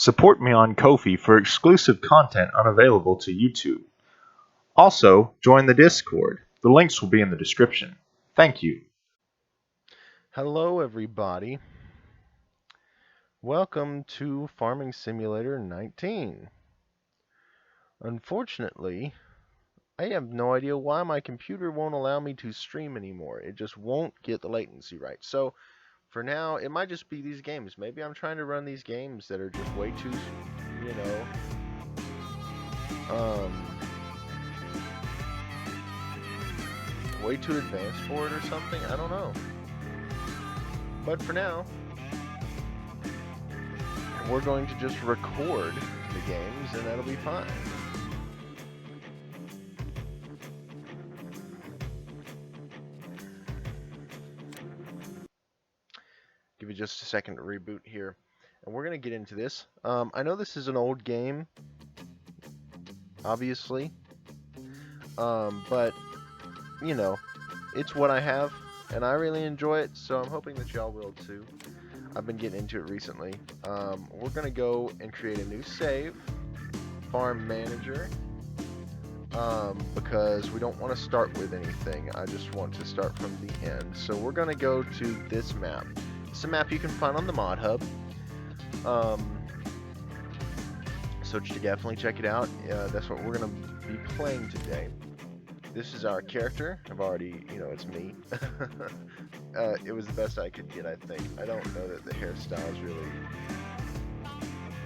Support me on Ko-fi for exclusive content unavailable to YouTube. Also, join the Discord. The links will be in the description. Thank you. Hello, everybody. Welcome to Farming Simulator 19. Unfortunately, I have no idea why my computer won't allow me to stream anymore. It just won't get the latency right. So, for now, it might just be these games. Maybe I'm trying to run these games that are just way too, you know, um, way too advanced for it or something. I don't know. But for now, we're going to just record the games and that'll be fine. Give you just a second to reboot here, and we're going to get into this. I know this is an old game, obviously, but, you know, it's what I have, and I really enjoy it, so I'm hoping that y'all will too. I've been getting into it recently. We're going to go and create a new save, Farm Manager, because we don't want to start with anything. I just want to start from the end. So we're going to go to this map. It's a map you can find on the Mod Hub. So definitely check it out. That's what we're going to be playing today. This is our character. I've already, it's me. It was the best I could get, I think. I don't know that the hairstyles really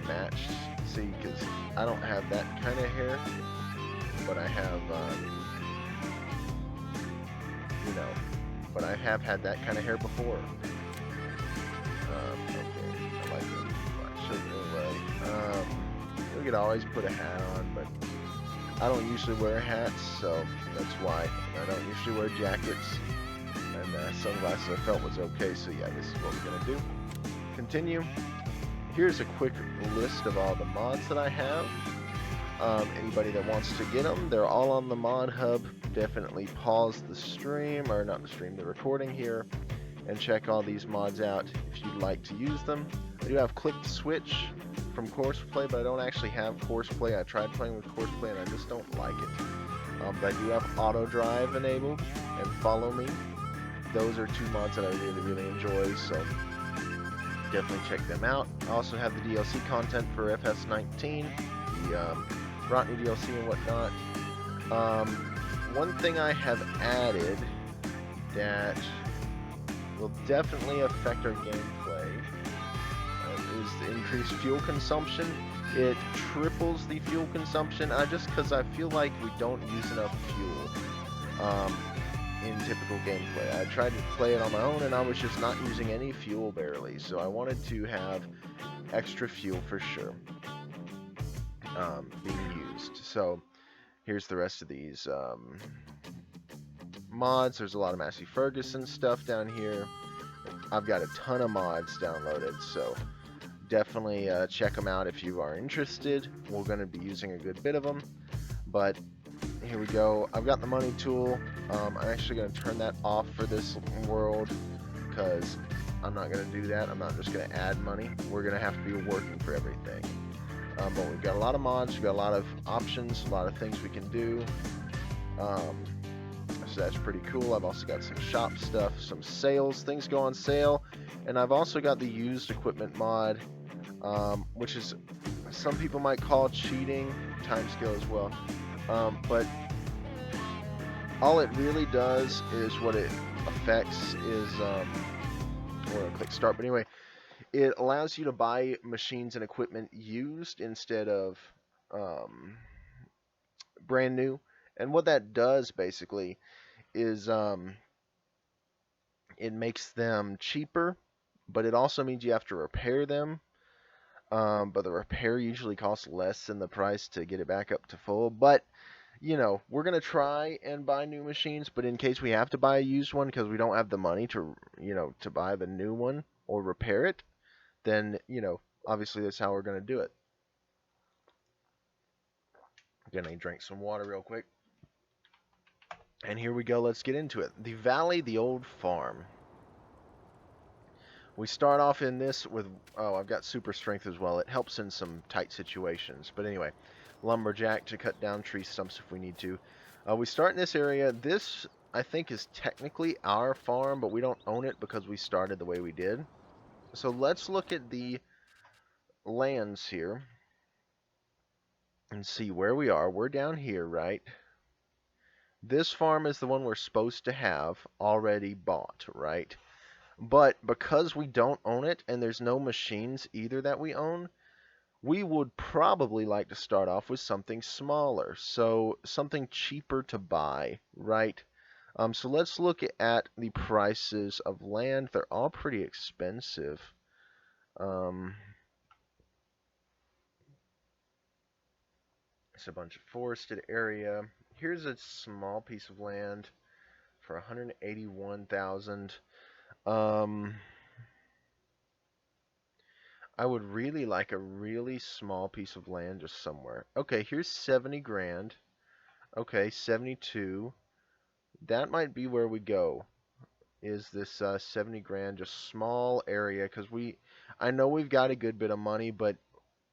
matched. See, because I don't have that kind of hair, but I have, but I have had that kind of hair before. Okay, I like it. I should anyway. We could always put a hat on, but I don't usually wear hats, so that's why. I don't usually wear jackets, and sunglasses I felt was okay, so yeah, this is what we're going to do. Continue. Here's a quick list of all the mods that I have. Anybody that wants to get them, they're all on the Mod Hub. Definitely pause the stream, or not the stream, the recording here, and check all these mods out if you'd like to use them. I do have Click to Switch from Courseplay, but I don't actually have Courseplay. I tried playing with Courseplay and I just don't like it. But I do have Auto Drive enabled and Follow Me. Those are two mods that I really enjoy, so definitely check them out. I also have the DLC content for FS19, the Rotney DLC and whatnot. One thing I have added that will definitely affect our gameplay is the increased fuel consumption. It triples the fuel consumption, just because I feel like we don't use enough fuel in typical gameplay. I tried to play it on my own and I was just not using any fuel barely, so I wanted to have extra fuel for sure being used. So here's the rest of these mods. There's a lot of Massey Ferguson stuff down here. I've got a ton of mods downloaded, so definitely check them out if you are interested. We're going to be using a good bit of them, but here we go. I've got the money tool. I'm actually going to turn that off for this world because I'm not going to do that. I'm not just going to add money. We're going to have to be working for everything. But we've got a lot of mods. We've got a lot of options, a lot of things we can do. So that's pretty cool. I've also got some shop stuff, some sales. Things go on sale. And I've also got the used equipment mod, which is some people might call cheating, timescale as well. But all it really does is what it affects is, we're going to click start, but anyway, it allows you to buy machines and equipment used instead of brand new. And what that does basically is it makes them cheaper, but it also means you have to repair them. But the repair usually costs less than the price to get it back up to full. But we're going to try and buy new machines, but in case we have to buy a used one because we don't have the money to, to buy the new one or repair it, then, obviously that's how we're going to do it. I'm going to drink some water real quick. And here we go. Let's get into it. The Valley, the Old Farm. We start off in this with, oh, I've got super strength as well. It helps in some tight situations. But anyway, lumberjack to cut down tree stumps if we need to. We start in this area. This, I think, is technically our farm, but we don't own it because we started the way we did. So let's look at the lands here and see where we are. We're down here, right? This farm is the one we're supposed to have already bought, right? But because we don't own it and there's no machines either that we own, we would probably like to start off with something smaller. So something cheaper to buy, right? So let's look at the prices of land. They're all pretty expensive. It's a bunch of forested area. Here's a small piece of land for 181,000. I would really like a really small piece of land just somewhere. Okay, here's 70 grand. Okay, 72. That might be where we go. Is this 70 grand, just small area? Because I know we've got a good bit of money, but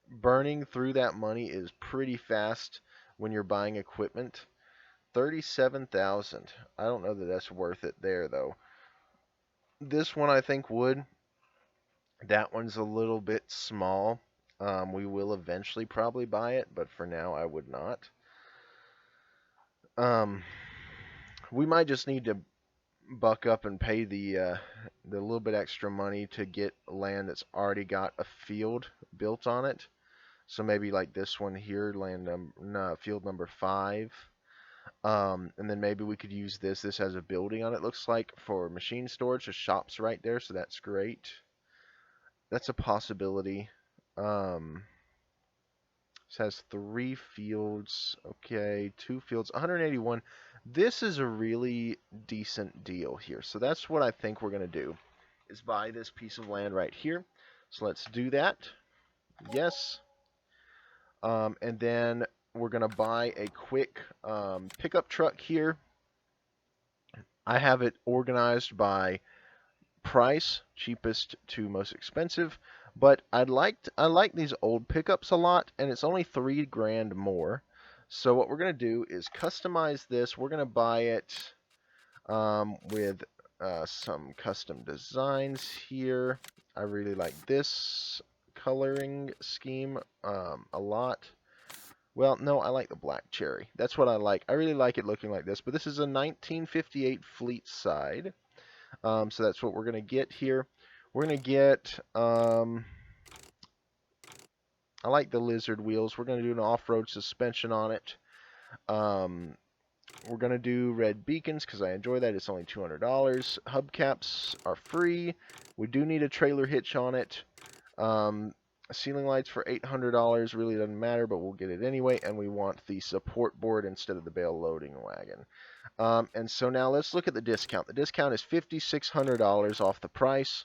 burning through that money is pretty fast when you're buying equipment. 37,000. I don't know that that's worth it there, though. This one I think would. That one's a little bit small. We will eventually probably buy it, but for now I would not. We might just need to buck up and pay the little bit extra money to get land that's already got a field built on it. So maybe like this one here, field number 5. And then maybe we could use this. This has a building on it, looks like, for machine storage. The shop's right there, so that's great. That's a possibility. This has 3 fields. Okay, 2 fields. 181. This is a really decent deal here. So that's what I think we're going to do, is buy this piece of land right here. So let's do that. Yes. And then we're going to buy a quick pickup truck here. I have it organized by price, cheapest to most expensive. But I like these old pickups a lot, and it's only 3 grand more. So what we're going to do is customize this. We're going to buy it with some custom designs here. I really like this coloring scheme a lot. Well, no, I like the black cherry. That's what I like. I really like it looking like this. But this is a 1958 Fleet Side. So that's what we're going to get here. We're going to get, I like the lizard wheels. We're going to do an off-road suspension on it. We're going to do red beacons because I enjoy that. It's only $200. Hubcaps are free. We do need a trailer hitch on it. Ceiling lights for $800 really doesn't matter, but we'll get it anyway. And we want the support board instead of the bale loading wagon. And so now let's look at the discount. The discount is $5,600 off the price,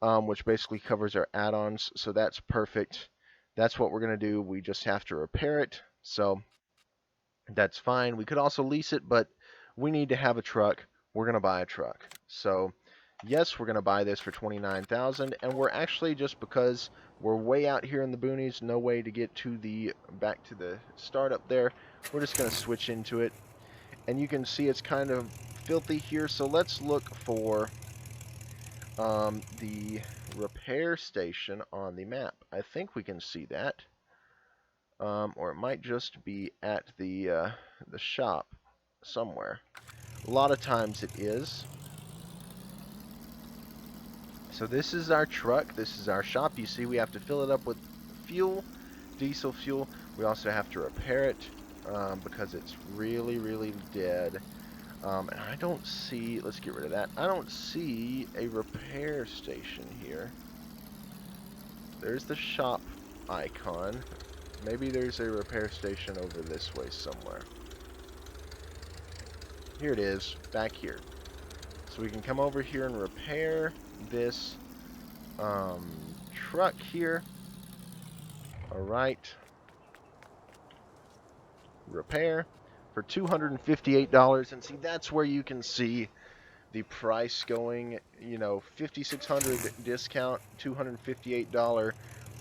which basically covers our add-ons. So that's perfect. That's what we're going to do. We just have to repair it. So that's fine. We could also lease it, but we need to have a truck. We're going to buy a truck. So yes, we're going to buy this for $29,000, and we're actually, just because we're way out here in the boonies, no way to get to back to the startup there, we're just going to switch into it. And you can see it's kind of filthy here, so let's look for the repair station on the map. I think we can see that. Or it might just be at the shop somewhere. A lot of times it is. So this is our truck. This is our shop. You see we have to fill it up with fuel, diesel fuel. We also have to repair it because it's really, really dead. And I don't see, let's get rid of that. I don't see a repair station here. There's the shop icon. Maybe there's a repair station over this way somewhere. Here it is, back here. So we can come over here and repair this truck here. Alright. Repair for $258. And see, that's where you can see the price going, you know, $5,600 discount, $258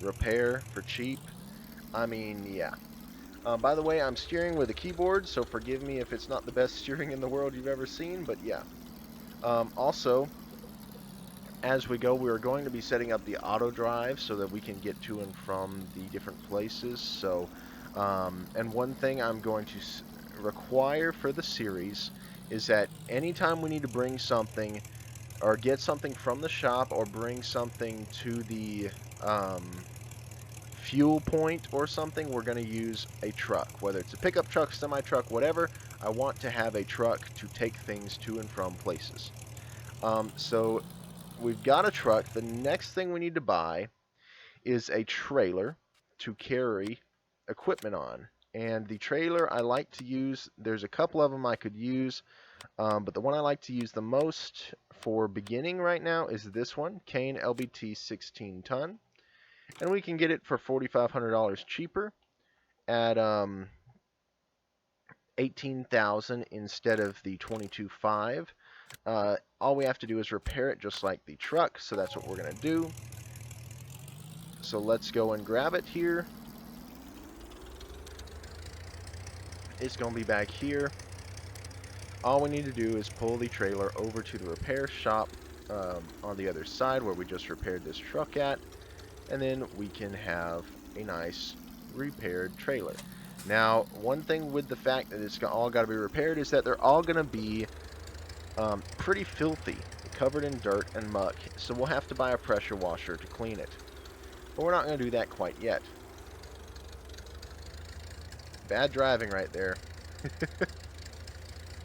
repair for cheap. I mean, yeah. By the way, I'm steering with a keyboard, so forgive me if it's not the best steering in the world you've ever seen, but yeah. Also, as we go, we are going to be setting up the auto drive so that we can get to and from the different places. So, and one thing I'm going to require for the series is that anytime we need to bring something or get something from the shop or bring something to the fuel point or something, we're going to use a truck. Whether it's a pickup truck, semi-truck, whatever, I want to have a truck to take things to and from places. So we've got a truck. The next thing we need to buy is a trailer to carry equipment on. And the trailer I like to use, there's a couple of them I could use, but the one I like to use the most for beginning right now is this one, Kane LBT 16 ton. And we can get it for $4,500 cheaper at $18,000 instead of the $22,500. All we have to do is repair it just like the truck, so that's what we're going to do. So let's go and grab it here. It's going to be back here. All we need to do is pull the trailer over to the repair shop on the other side where we just repaired this truck at, and then we can have a nice repaired trailer. Now, one thing with the fact that it's all got to be repaired is that they're all going to be pretty filthy, covered in dirt and muck, so we'll have to buy a pressure washer to clean it. But we're not going to do that quite yet. Bad driving right there.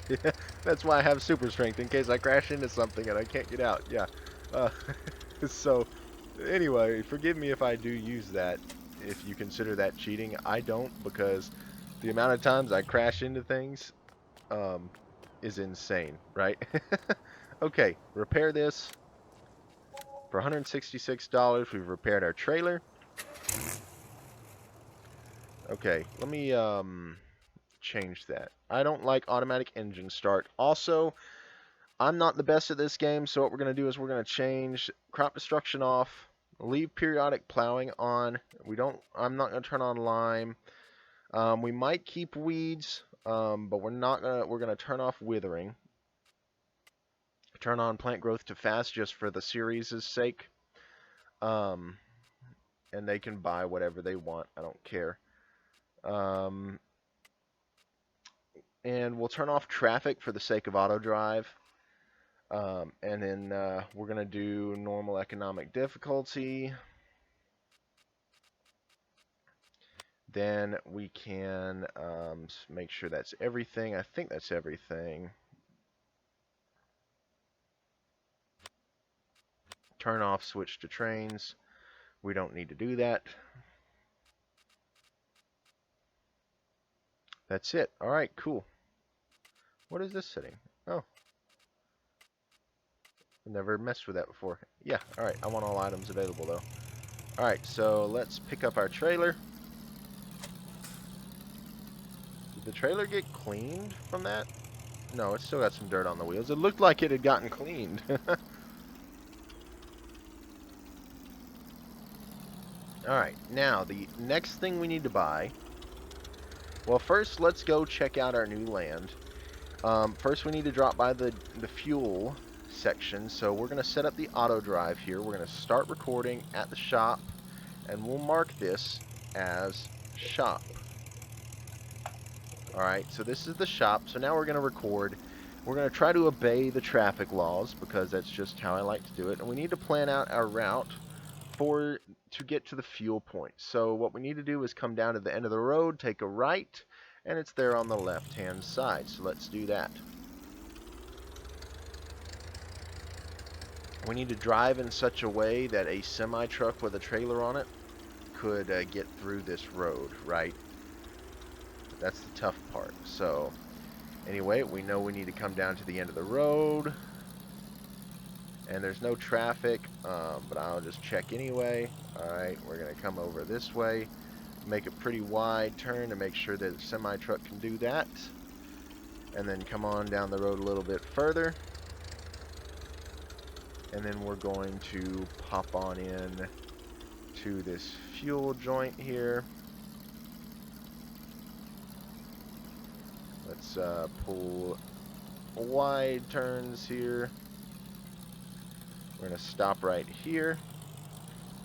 Yeah, that's why I have super strength, in case I crash into something and I can't get out. Yeah. So, anyway, forgive me if I do use that, if you consider that cheating. I don't, because the amount of times I crash into things is insane, right? Okay, repair this. For $166, we've repaired our trailer. Okay, let me change that. I don't like automatic engine start. Also, I'm not the best at this game, so what we're going to do is we're going to change crop destruction off, leave periodic plowing on. I'm not going to turn on lime. We might keep weeds, but we're going to turn off withering. Turn on plant growth to fast just for the series' sake. And they can buy whatever they want. I don't care. And we'll turn off traffic for the sake of auto drive. And then we're going to do normal economic difficulty. Then we can make sure that's everything. I think that's everything. Turn off switch to trains. We don't need to do that. That's it. All right, cool. What is this setting? Oh. I've never messed with that before. Yeah, all right. I want all items available, though. All right, so let's pick up our trailer. Did the trailer get cleaned from that? No, it's still got some dirt on the wheels. It looked like it had gotten cleaned. Alright, now the next thing we need to buy. Well, first let's go check out our new land. First we need to drop by the fuel section. So we're going to set up the auto drive here. We're going to start recording at the shop. And we'll mark this as shop. Alright, so this is the shop. So now we're going to record. We're going to try to obey the traffic laws because that's just how I like to do it. And we need to plan out our route to get to the fuel point. So what we need to do is come down to the end of the road, take a right, and it's there on the left-hand side. So let's do that. We need to drive in such a way that a semi-truck with a trailer on it could get through this road, right? That's the tough part. So anyway, we know we need to come down to the end of the road. And there's no traffic, but I'll just check anyway. Alright, we're going to come over this way. Make a pretty wide turn to make sure that a semi-truck can do that. And then come on down the road a little bit further. And then we're going to pop on in to this fuel joint here. Let's pull wide turns here. We're going to stop right here.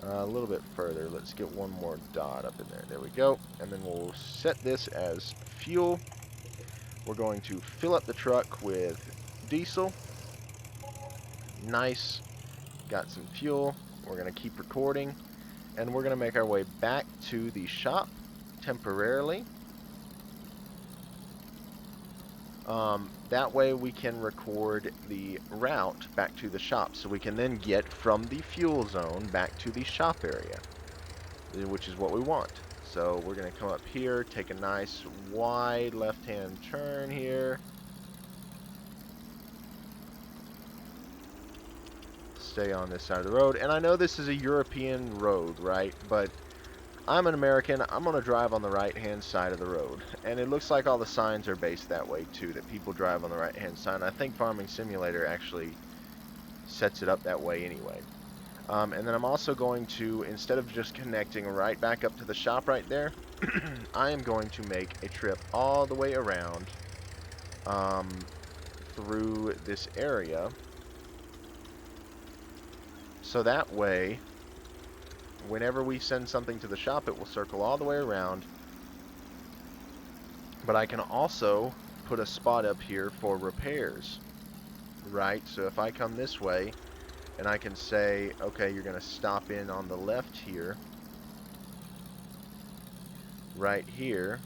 A little bit further. Let's get one more dot up in there. There we go. And then we'll set this as fuel. We're going to fill up the truck with diesel. Nice. Got some fuel. We're going to keep recording. And we're going to make our way back to the shop temporarily. That way we can record the route back to the shop, so we can then get from the fuel zone back to the shop area, which is what we want. So we're going to come up here, take a nice wide left-hand turn here. Stay on this side of the road. And I know this is a European road, right? But I'm an American. I'm going to drive on the right-hand side of the road. And it looks like all the signs are based that way, too, that people drive on the right-hand side. And I think Farming Simulator actually sets it up that way anyway. And then I'm also going to, instead of just connecting right back up to the shop right there, I am going to make a trip all the way around through this area. So that way, whenever we send something to the shop, it will circle all the way around. But I can also put a spot up here for repairs, right? So if I come this way, and I can say, okay, you're going to stop in on the left here, right here,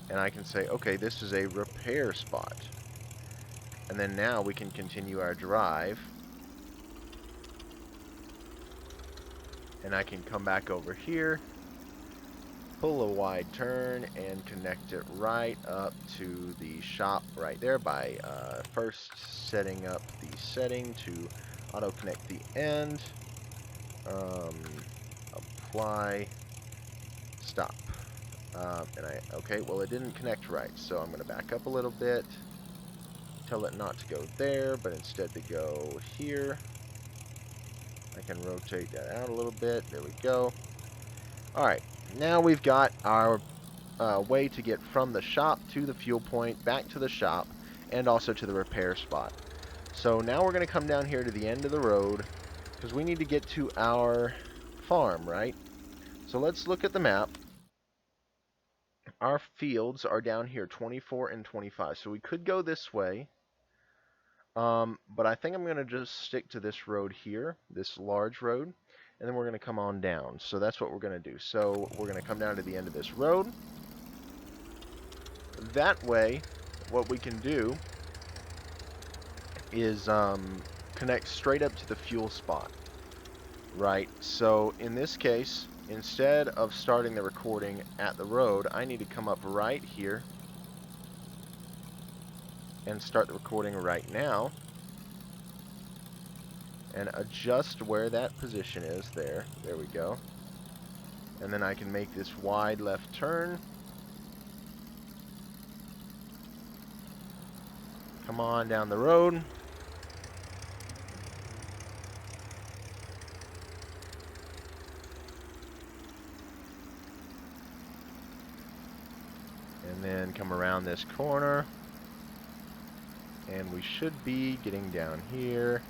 and I can say, okay, this is a repair spot. And then now we can continue our drive. And I can come back over here, pull a wide turn, and connect it right up to the shop right there by first setting up the setting to auto-connect the end. Apply, stop. Okay, well it didn't connect right, so I'm going to back up a little bit, tell it not to go there, but instead to go here. I can rotate that out a little bit. There we go. Alright, now we've got our way to get from the shop to the fuel point, back to the shop, and also to the repair spot. So now we're going to come down here to the end of the road, because we need to get to our farm, right? So let's look at the map. Our fields are down here, 24 and 25. So we could go this way. But I think I'm going to just stick to this road here, this large road. And then we're going to come on down. So that's what we're going to do. So we're going to come down to the end of this road. That way, what we can do is connect straight up to the fuel spot. Right? So in this case, instead of starting the recording at the road, I need to come up right here and start the recording right now. And adjust where that position is there. There we go. And then I can make this wide left turn. Come on down the road. And then come around this corner. And we should be getting down here.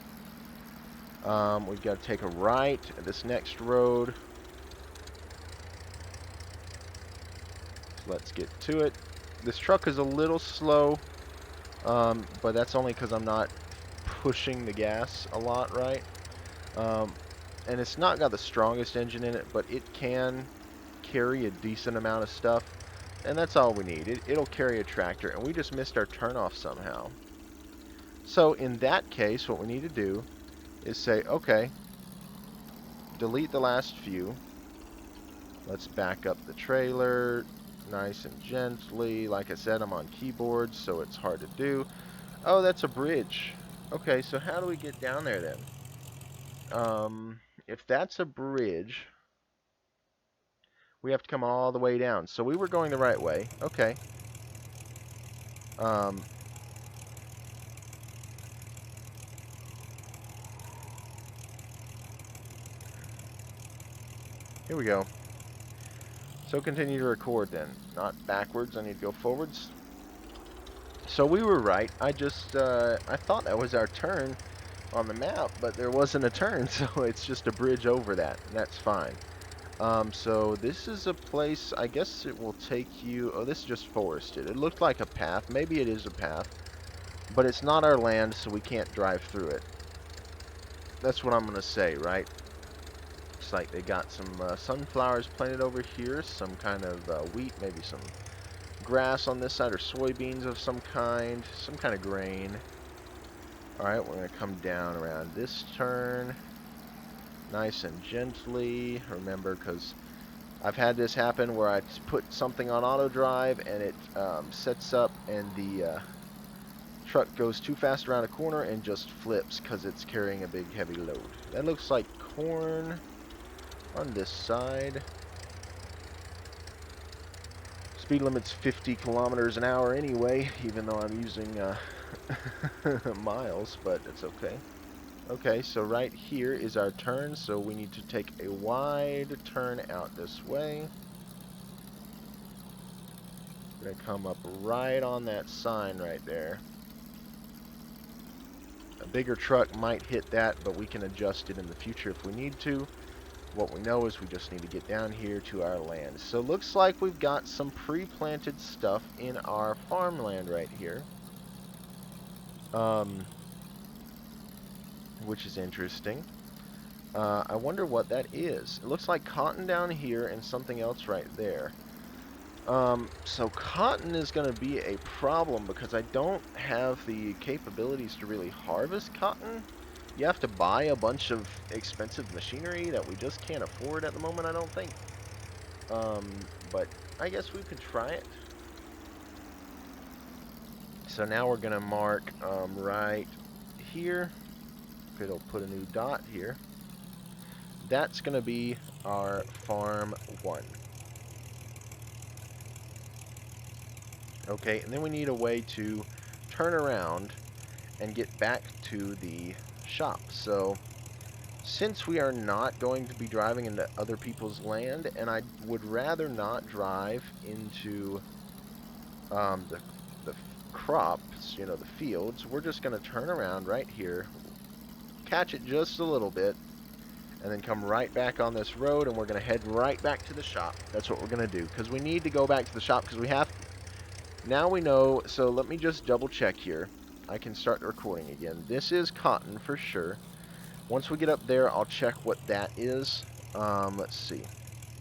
We've got to take a right at this next road. So let's get to it. This truck is a little slow, but that's only because I'm not pushing the gas a lot, right? And it's not got the strongest engine in it, but it can carry a decent amount of stuff. And that's all we need. It'll carry a tractor, and we just missed our turnoff somehow. So in that case, what we need to do is say, okay, delete the last few. Let's back up the trailer nice and gently. Like I said, I'm on keyboard, so it's hard to do. Oh, that's a bridge. Okay, so how do we get down there then? If that's a bridge, we have to come all the way down. So we were going the right way. Okay. Here we go. So continue to record then. Not backwards, I need to go forwards. So we were right. I thought that was our turn on the map, but there wasn't a turn, so it's just a bridge over that, and that's fine. So this is a place, I guess it will take you, oh, this is just forested. It looked like a path, maybe it is a path, but it's not our land, so we can't drive through it. That's what I'm going to say, right? Looks like they got some sunflowers planted over here, some kind of wheat, maybe some grass on this side, or soybeans of some kind of grain. Alright, we're going to come down around this turn, nice and gently. Remember, because I've had this happen where I put something on auto drive and it sets up and the truck goes too fast around a corner and just flips because it's carrying a big heavy load. That looks like corn on this side. Speed limit's 50 kilometers an hour anyway, even though I'm using miles, but it's okay. Okay, so right here is our turn, so we need to take a wide turn out this way. We're going to come up right on that sign right there. A bigger truck might hit that, but we can adjust it in the future if we need to. What we know is we just need to get down here to our land. So looks like we've got some pre-planted stuff in our farmland right here. Which is interesting. I wonder what that is. It looks like cotton down here and something else right there. So cotton is going to be a problem because I don't have the capabilities to really harvest cotton. You have to buy a bunch of expensive machinery that we just can't afford at the moment, I don't think. But I guess we could try it. So now we're going to mark right here. It'll put a new dot here. That's going to be our farm 1. Okay, and then we need a way to turn around and get back to the shop. So since we are not going to be driving into other people's land, and I would rather not drive into the crops, you know, the fields, we're just going to turn around right here, catch it just a little bit, and then come right back on this road, and we're going to head right back to the shop. That's what we're going to do, because we need to go back to the shop, because we have... Now we know, so let me just double check here. I can start the recording again. This is cotton for sure. Once we get up there, I'll check what that is. Let's see.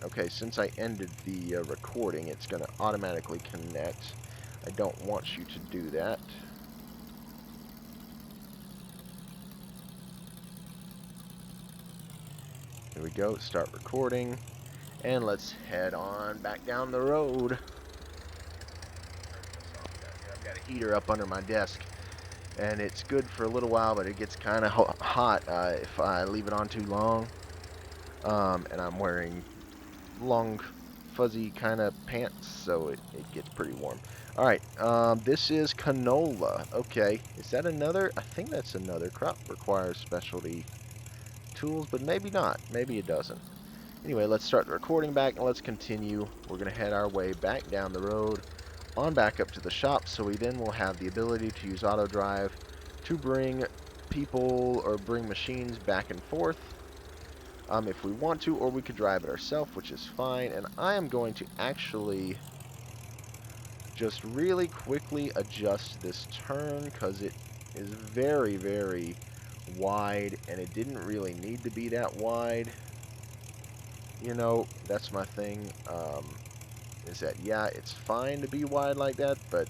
Okay, since I ended the recording, it's going to automatically connect. I don't want you to do that. Here we go, start recording. And let's head on back down the road. I've got a heater up under my desk. And it's good for a little while, but it gets kind of hot if I leave it on too long. And I'm wearing long, fuzzy kind of pants, so it gets pretty warm. Alright, this is canola. Okay, is that another? I think that's another crop. Requires specialty tools, but maybe not. Maybe it doesn't. Anyway, let's start the recording back, and let's continue. We're going to head our way back down the road, on back up to the shop, so we then will have the ability to use auto drive to bring people or bring machines back and forth if we want to, or we could drive it ourselves, which is fine. And I am going to actually just really quickly adjust this turn because it is very, very wide, and it didn't really need to be that wide. You know, that's my thing. Is that, yeah, it's fine to be wide like that, but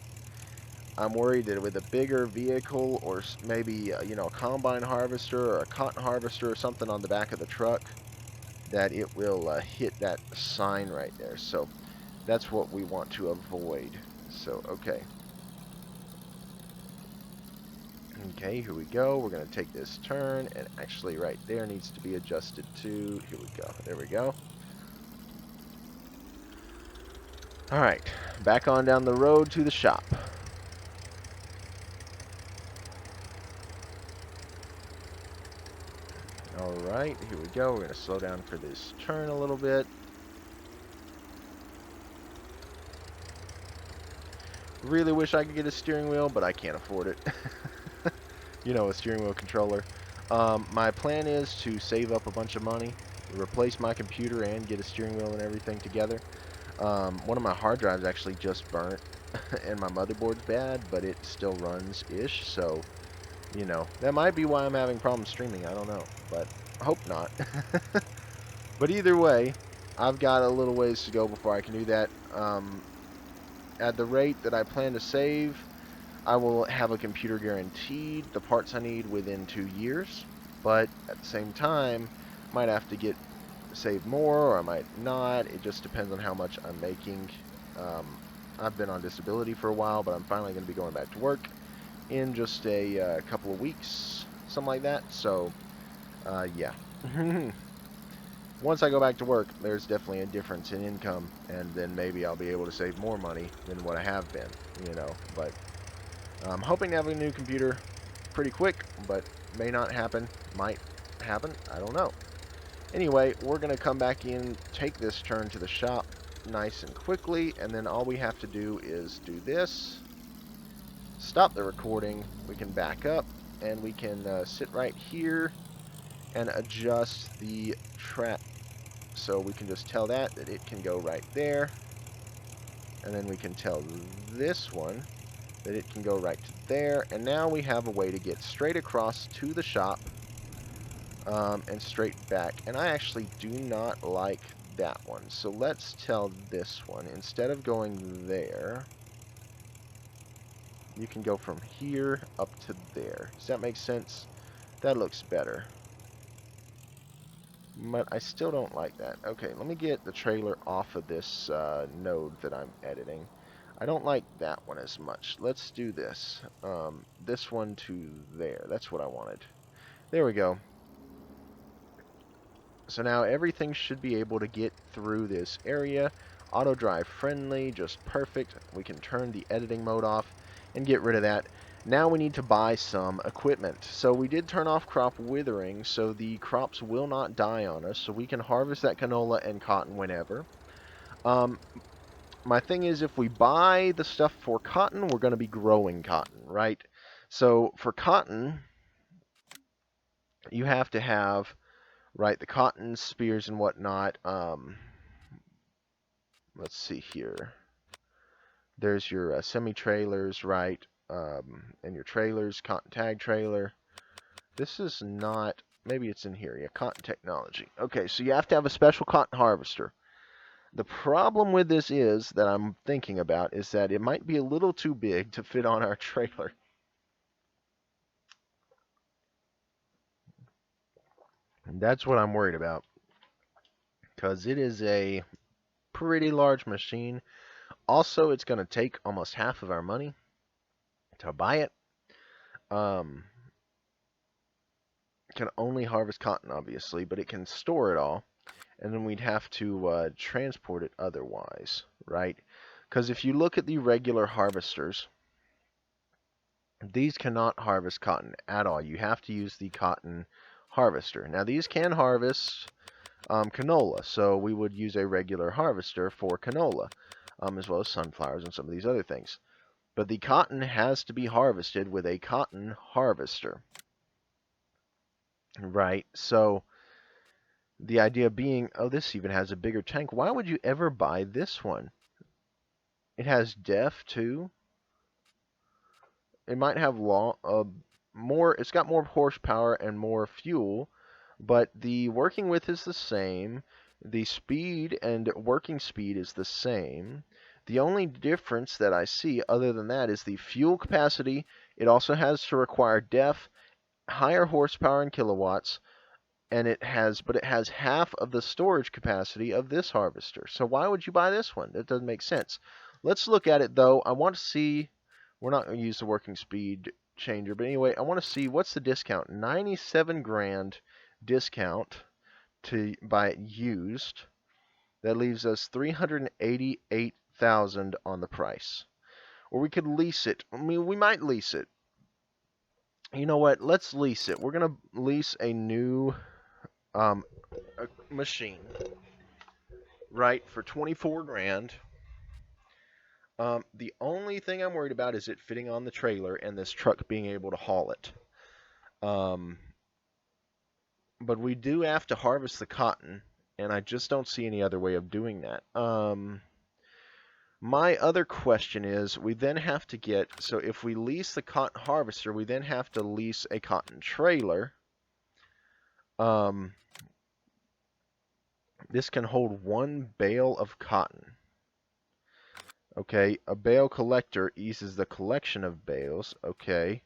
I'm worried that with a bigger vehicle, or maybe, you know, a combine harvester or a cotton harvester or something on the back of the truck, that it will hit that sign right there. So that's what we want to avoid. So, okay. Okay, here we go. We're going to take this turn, and actually right there needs to be adjusted too. Here we go. There we go. Alright, back on down the road to the shop. Alright, here we go. We're going to slow down for this turn a little bit. Really wish I could get a steering wheel, but I can't afford it. You know, a steering wheel controller. My plan is to save up a bunch of money, replace my computer, and get a steering wheel and everything together. One of my hard drives actually just burnt, and my motherboard's bad, but it still runs-ish, so, you know, that might be why I'm having problems streaming. I don't know, but hope not. But either way, I've got a little ways to go before I can do that. At the rate that I plan to save, I will have a computer guaranteed the parts I need within 2 years, but at the same time, might have to save more, or I might not. It just depends on how much I'm making. I've been on disability for a while, but I'm finally going to be going back to work in just a couple of weeks, something like that. So, yeah. Once I go back to work, there's definitely a difference in income, and then maybe I'll be able to save more money than what I have been, you know. But I'm hoping to have a new computer pretty quick, but may not happen. Might happen. I don't know. Anyway, we're going to come back in, take this turn to the shop nice and quickly, and then all we have to do is do this, stop the recording, we can back up, and we can sit right here and adjust the track. So we can just tell that it can go right there, and then we can tell this one that it can go right to there, and now we have a way to get straight across to the shop and straight back. And I actually do not like that one, so let's tell this one, instead of going there, you can go from here up to there. Does that make sense? That looks better. But I still don't like that. Okay, let me get the trailer off of this node that I'm editing. I don't like that one as much. Let's do this. This one to there. That's what I wanted. There we go. So now everything should be able to get through this area. Auto drive friendly, just perfect. We can turn the editing mode off and get rid of that. Now we need to buy some equipment. So we did turn off crop withering, so the crops will not die on us. So we can harvest that canola and cotton whenever. My thing is, if we buy the stuff for cotton, we're going to be growing cotton, right? So for cotton, you have to have, right, the cotton spears and whatnot. Let's see here. There's your semi-trailers, right? And your trailers, cotton tag trailer. This is not, maybe it's in here. Yeah, cotton technology. Okay, so you have to have a special cotton harvester. The problem with this is, that I'm thinking about, is that it might be a little too big to fit on our trailer. And that's what I'm worried about, because it is a pretty large machine. Also, it's going to take almost half of our money to buy it. Can only harvest cotton, obviously, but it can store it all, and then we'd have to transport it otherwise, right? Because if you look at the regular harvesters, these cannot harvest cotton at all. You have to use the cotton harvester. Now, these can harvest canola, so we would use a regular harvester for canola, as well as sunflowers and some of these other things. But the cotton has to be harvested with a cotton harvester, right? So the idea being, oh, this even has a bigger tank. Why would you ever buy this one? It has DEF too. It might have more. It's got more horsepower and more fuel, but the working width is the same. The speed and working speed is the same. The only difference that I see other than that is the fuel capacity. It also has to require DEF, higher horsepower in kilowatts, and it has half of the storage capacity of this harvester. So why would you buy this one? That doesn't make sense. Let's look at it though. I want to see, we're not going to use the working speed changer, but anyway, I want to see what's the discount. 97 grand discount to buy it used. That leaves us 388,000 on the price. Or we could lease it. I mean, we might lease it. You know what? Let's lease it. We're going to lease a new a machine, right, for 24 grand. The only thing I'm worried about is it fitting on the trailer and this truck being able to haul it. But we do have to harvest the cotton, and I just don't see any other way of doing that. My other question is, we then have to get, so if we lease the cotton harvester, we then have to lease a cotton trailer. This can hold 1 bale of cotton. Okay, a bale collector eases the collection of bales. Okay,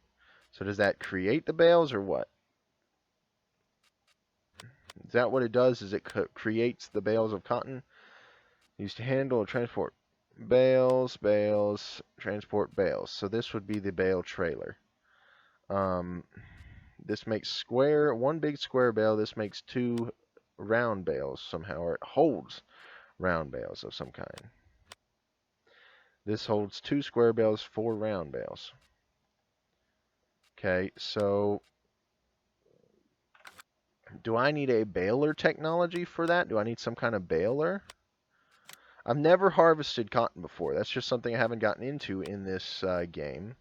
so does that create the bales or what? Is that what it does? Is it creates the bales of cotton? Used to handle or transport bales, transport bales. So this would be the bale trailer. This makes 1 big square bale. This makes 2 round bales somehow, or it holds round bales of some kind. This holds 2 square bales, 4 round bales. Okay, so do I need a baler technology for that? Do I need some kind of baler? I've never harvested cotton before. That's just something I haven't gotten into in this game.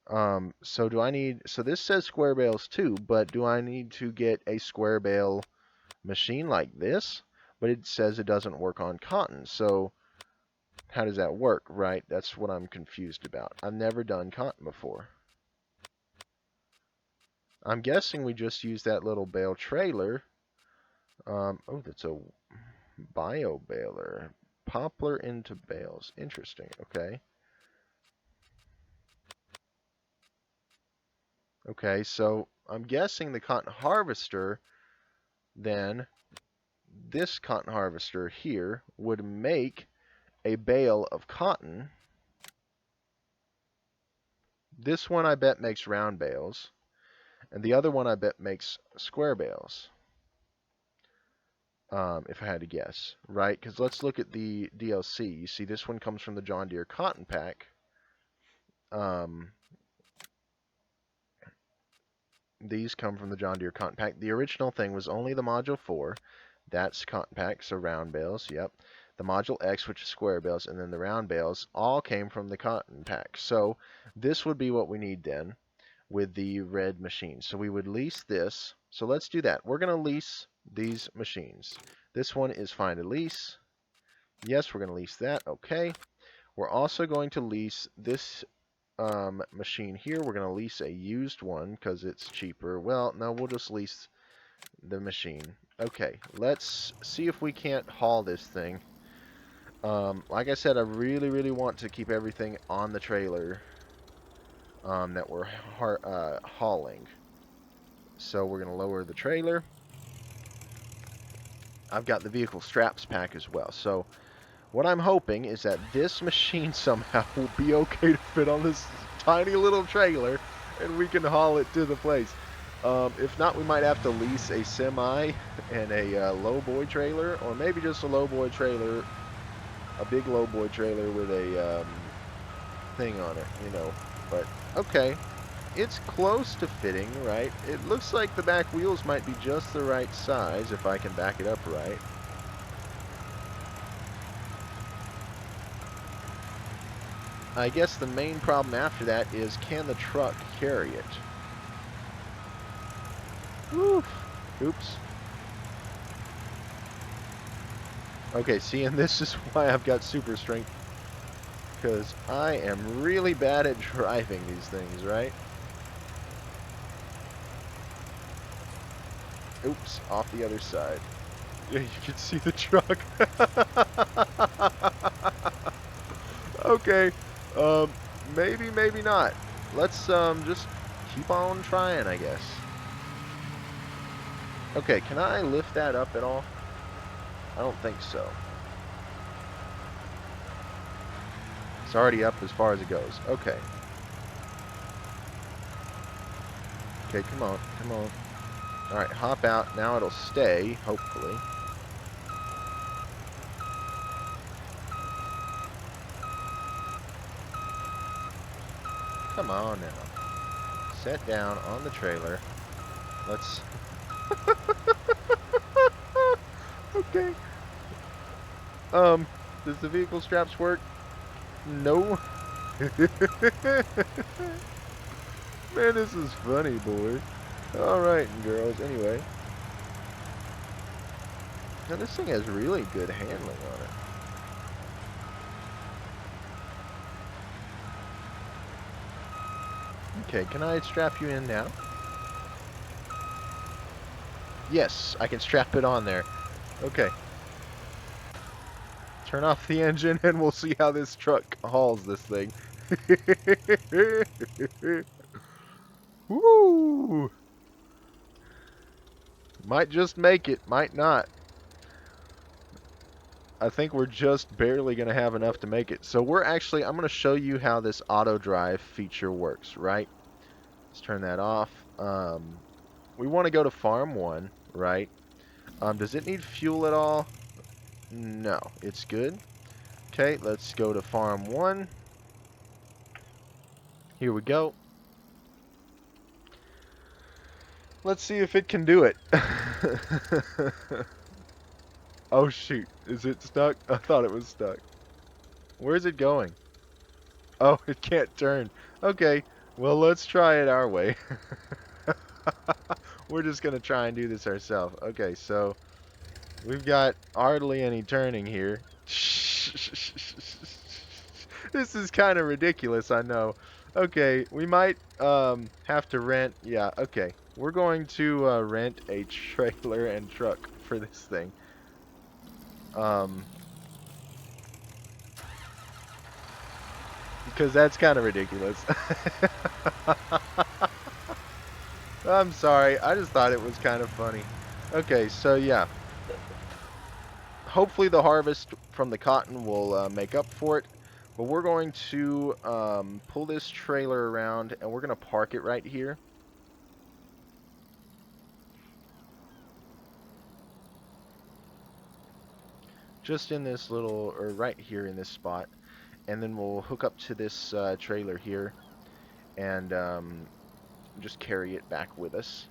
So do I need... So this says square bales too, but do I need to get a square bale machine like this? But it says it doesn't work on cotton. So how does that work, right? That's what I'm confused about. I've never done cotton before. I'm guessing we just use that little bale trailer. Oh, that's a bio baler. Poplar into bales. Interesting. Okay. Okay, so I'm guessing the cotton harvester, then, this cotton harvester here would make a bale of cotton. This one I bet makes round bales. And the other one I bet makes square bales. If I had to guess, right? Because let's look at the DLC. You see this one comes from the John Deere Cotton Pack. These come from the John Deere Cotton Pack. The original thing was only the Module 4. That's Cotton Pack, so round bales, yep. The Module X, which is square bales, and then the round bales all came from the Cotton Pack. So this would be what we need then with the red machine. So we would lease this. So let's do that. We're going to lease these machines. This one is fine to lease. Yes, we're going to lease that. Okay. We're also going to lease this machine here. We're going to lease a used one because it's cheaper. Well, no, we'll just lease the machine. Okay, let's see if we can't haul this thing. Like I said, I really want to keep everything on the trailer that we're hauling. So we're going to lower the trailer. I've got the vehicle straps pack as well. So what I'm hoping is that this machine somehow will be okay to fit on this tiny little trailer and we can haul it to the place. If not, we might have to lease a semi and a lowboy trailer, or maybe just a lowboy trailer, a big lowboy trailer with a thing on it, you know. But, okay, it's close to fitting, right? It looks like the back wheels might be just the right size if I can back it up right. I guess the main problem after that is, can the truck carry it? Oof. Oops. Okay, see, and this is why I've got super strength. Because I am really bad at driving these things, right? Oops, off the other side. Yeah, you can see the truck. Okay, maybe, maybe not. Let's just keep on trying, I guess. Okay, can I lift that up at all? I don't think so. It's already up as far as it goes. Okay. Okay, come on, come on. Alright, hop out. Now it'll stay, hopefully. Come on now. Set down on the trailer. Let's Okay. Does the vehicle straps work? No. Man, this is funny, boy. Alright, girls, anyway. Now, this thing has really good handling on it. Okay, can I strap you in now? Yes, I can strap it on there. Okay. Turn off the engine and we'll see how this truck hauls this thing. Woo! Might just make it, might not. I think we're just barely going to have enough to make it. So I'm going to show you how this auto drive feature works, right? Let's turn that off. We want to go to farm 1, right? Does it need fuel at all? No, it's good. Okay, let's go to farm 1. Here we go. Let's see if it can do it. Oh shoot, is it stuck? I thought it was stuck. Where's it going? Oh, it can't turn. Okay, well let's try it our way. We're just gonna try and do this ourselves. Okay, so we've got hardly any turning here. This is kind of ridiculous, I know. Okay, we might have to rent. Yeah, okay. We're going to rent a trailer and truck for this thing. Because that's kind of ridiculous. I'm sorry, I just thought it was kind of funny. Okay, so yeah. Hopefully the harvest from the cotton will make up for it. But we're going to pull this trailer around and we're going to park it right here. Just in this little, or right here in this spot. And then we'll hook up to this trailer here and just carry it back with us.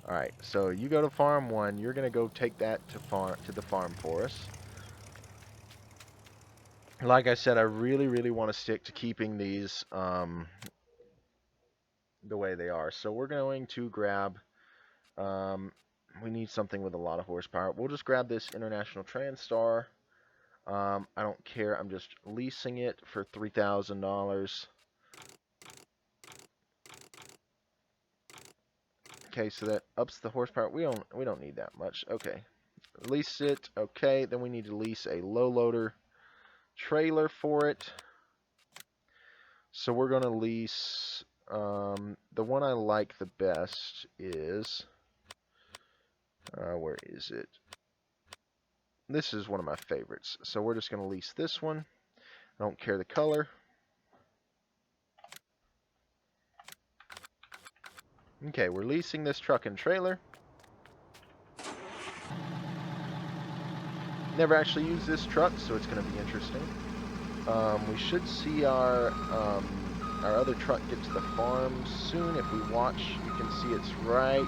Alright, so you go to farm 1. You're going to go take that to the farm for us. Like I said, I really want to stick to keeping these the way they are. So we're going to grab, we need something with a lot of horsepower. We'll just grab this International Transtar. I don't care. I'm just leasing it for $3,000. Okay, so that ups the horsepower. We don't need that much. Okay, lease it. Okay, then we need to lease a low loader trailer for it. So we're gonna lease. The one I like the best is. Where is it? This is one of my favorites. So we're just gonna lease this one. I don't care the color. Okay, we're leasing this truck and trailer. Never actually used this truck, so it's going to be interesting. We should see our other truck get to the farm soon. If we watch, you can see it's right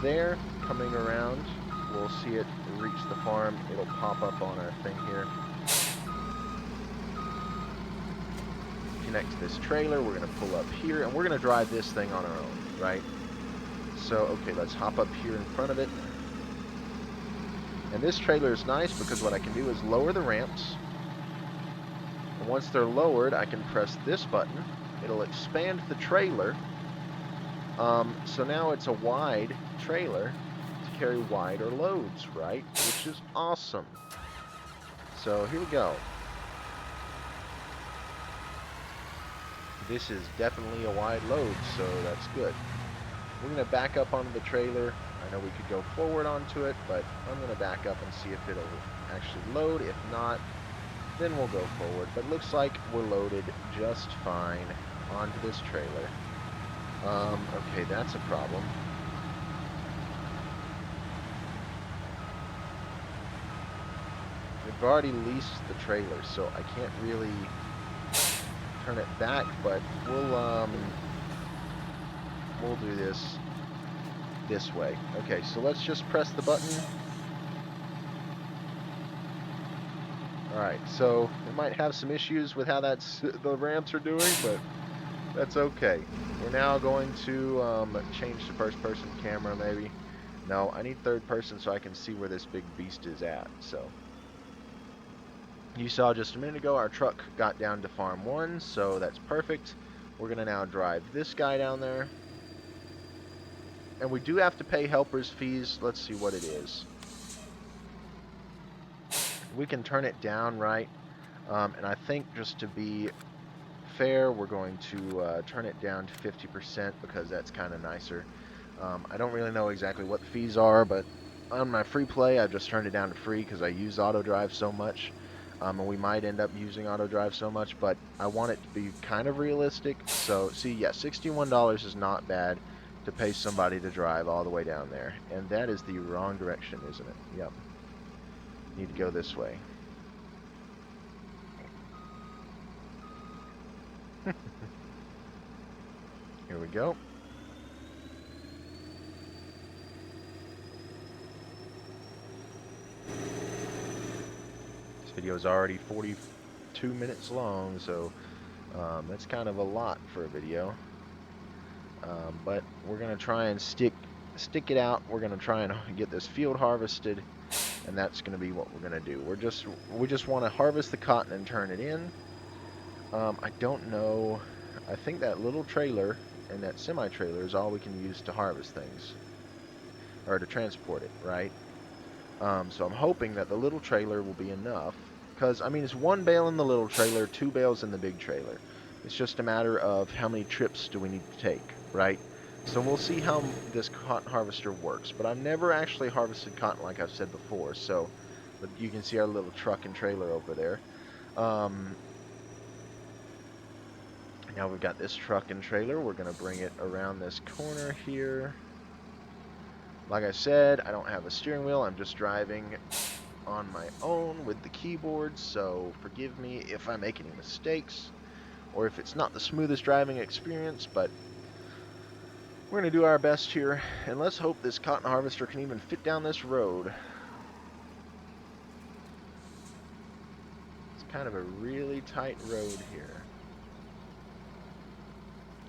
there, coming around. We'll see it reach the farm. It'll pop up on our thing here. Connect to this trailer. We're going to pull up here, and we're going to drive this thing on our own, right? So, okay, let's hop up here in front of it. And this trailer is nice because what I can do is lower the ramps. And once they're lowered, I can press this button. It'll expand the trailer. So now it's a wide trailer to carry wider loads, right? Which is awesome. So here we go. This is definitely a wide load, so that's good. We're going to back up onto the trailer. I know we could go forward onto it, but I'm going to back up and see if it'll actually load. If not, then we'll go forward. But it looks like we're loaded just fine onto this trailer. Okay, that's a problem. We've already leased the trailer, so I can't really turn it back, but we'll we'll do this way. Okay, so let's just press the button. Alright, so it might have some issues with how the ramps are doing, but that's okay. We're now going to change to first person camera maybe. No, I need third person so I can see where this big beast is at. So you saw just a minute ago our truck got down to farm 1, so that's perfect. We're going to now drive this guy down there. And we do have to pay helpers fees. Let's see what it is. We can turn it down, right? And I think just to be fair, we're going to turn it down to 50% because that's kind of nicer. I don't really know exactly what the fees are, but on my free play, I've just turned it down to free because I use auto drive so much. And we might end up using auto drive so much, but I want it to be kind of realistic. So, see, yeah, $61 is not bad to pay somebody to drive all the way down there. And that is the wrong direction, isn't it? Yep. Need to go this way. Here we go. This video is already 42 minutes long, so that's kind of a lot for a video. But we're gonna try and stick it out. We're gonna try and get this field harvested, and that's gonna be what we're gonna do. We just want to harvest the cotton and turn it in. I don't know. I think that little trailer and that semi-trailer is all we can use to harvest things, or to transport it, right? So I'm hoping that the little trailer will be enough, because I mean it's 1 bale in the little trailer, 2 bales in the big trailer. It's just a matter of how many trips do we need to take, right? So we'll see how this cotton harvester works. But I've never actually harvested cotton like I've said before, so but you can see our little truck and trailer over there. Now we've got this truck and trailer. We're going to bring it around this corner here. Like I said, I don't have a steering wheel. I'm just driving on my own with the keyboard, so forgive me if I make any mistakes or if it's not the smoothest driving experience, but we're going to do our best here, and let's hope this cotton harvester can even fit down this road. It's kind of a really tight road here.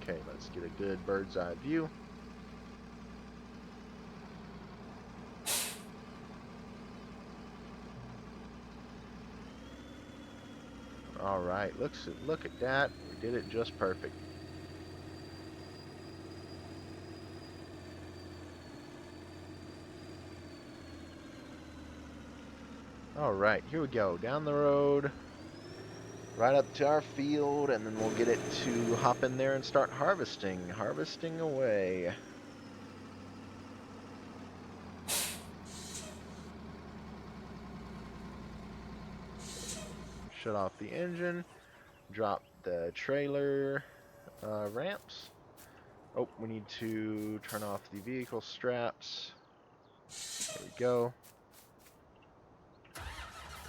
Okay, let's get a good bird's eye view. Alright, look at that. We did it just perfect. Alright, here we go. Down the road, right up to our field, and then we'll get it to hop in there and start harvesting. Harvesting away. Shut off the engine. Drop the trailer ramps. Oh, we need to turn off the vehicle straps. There we go.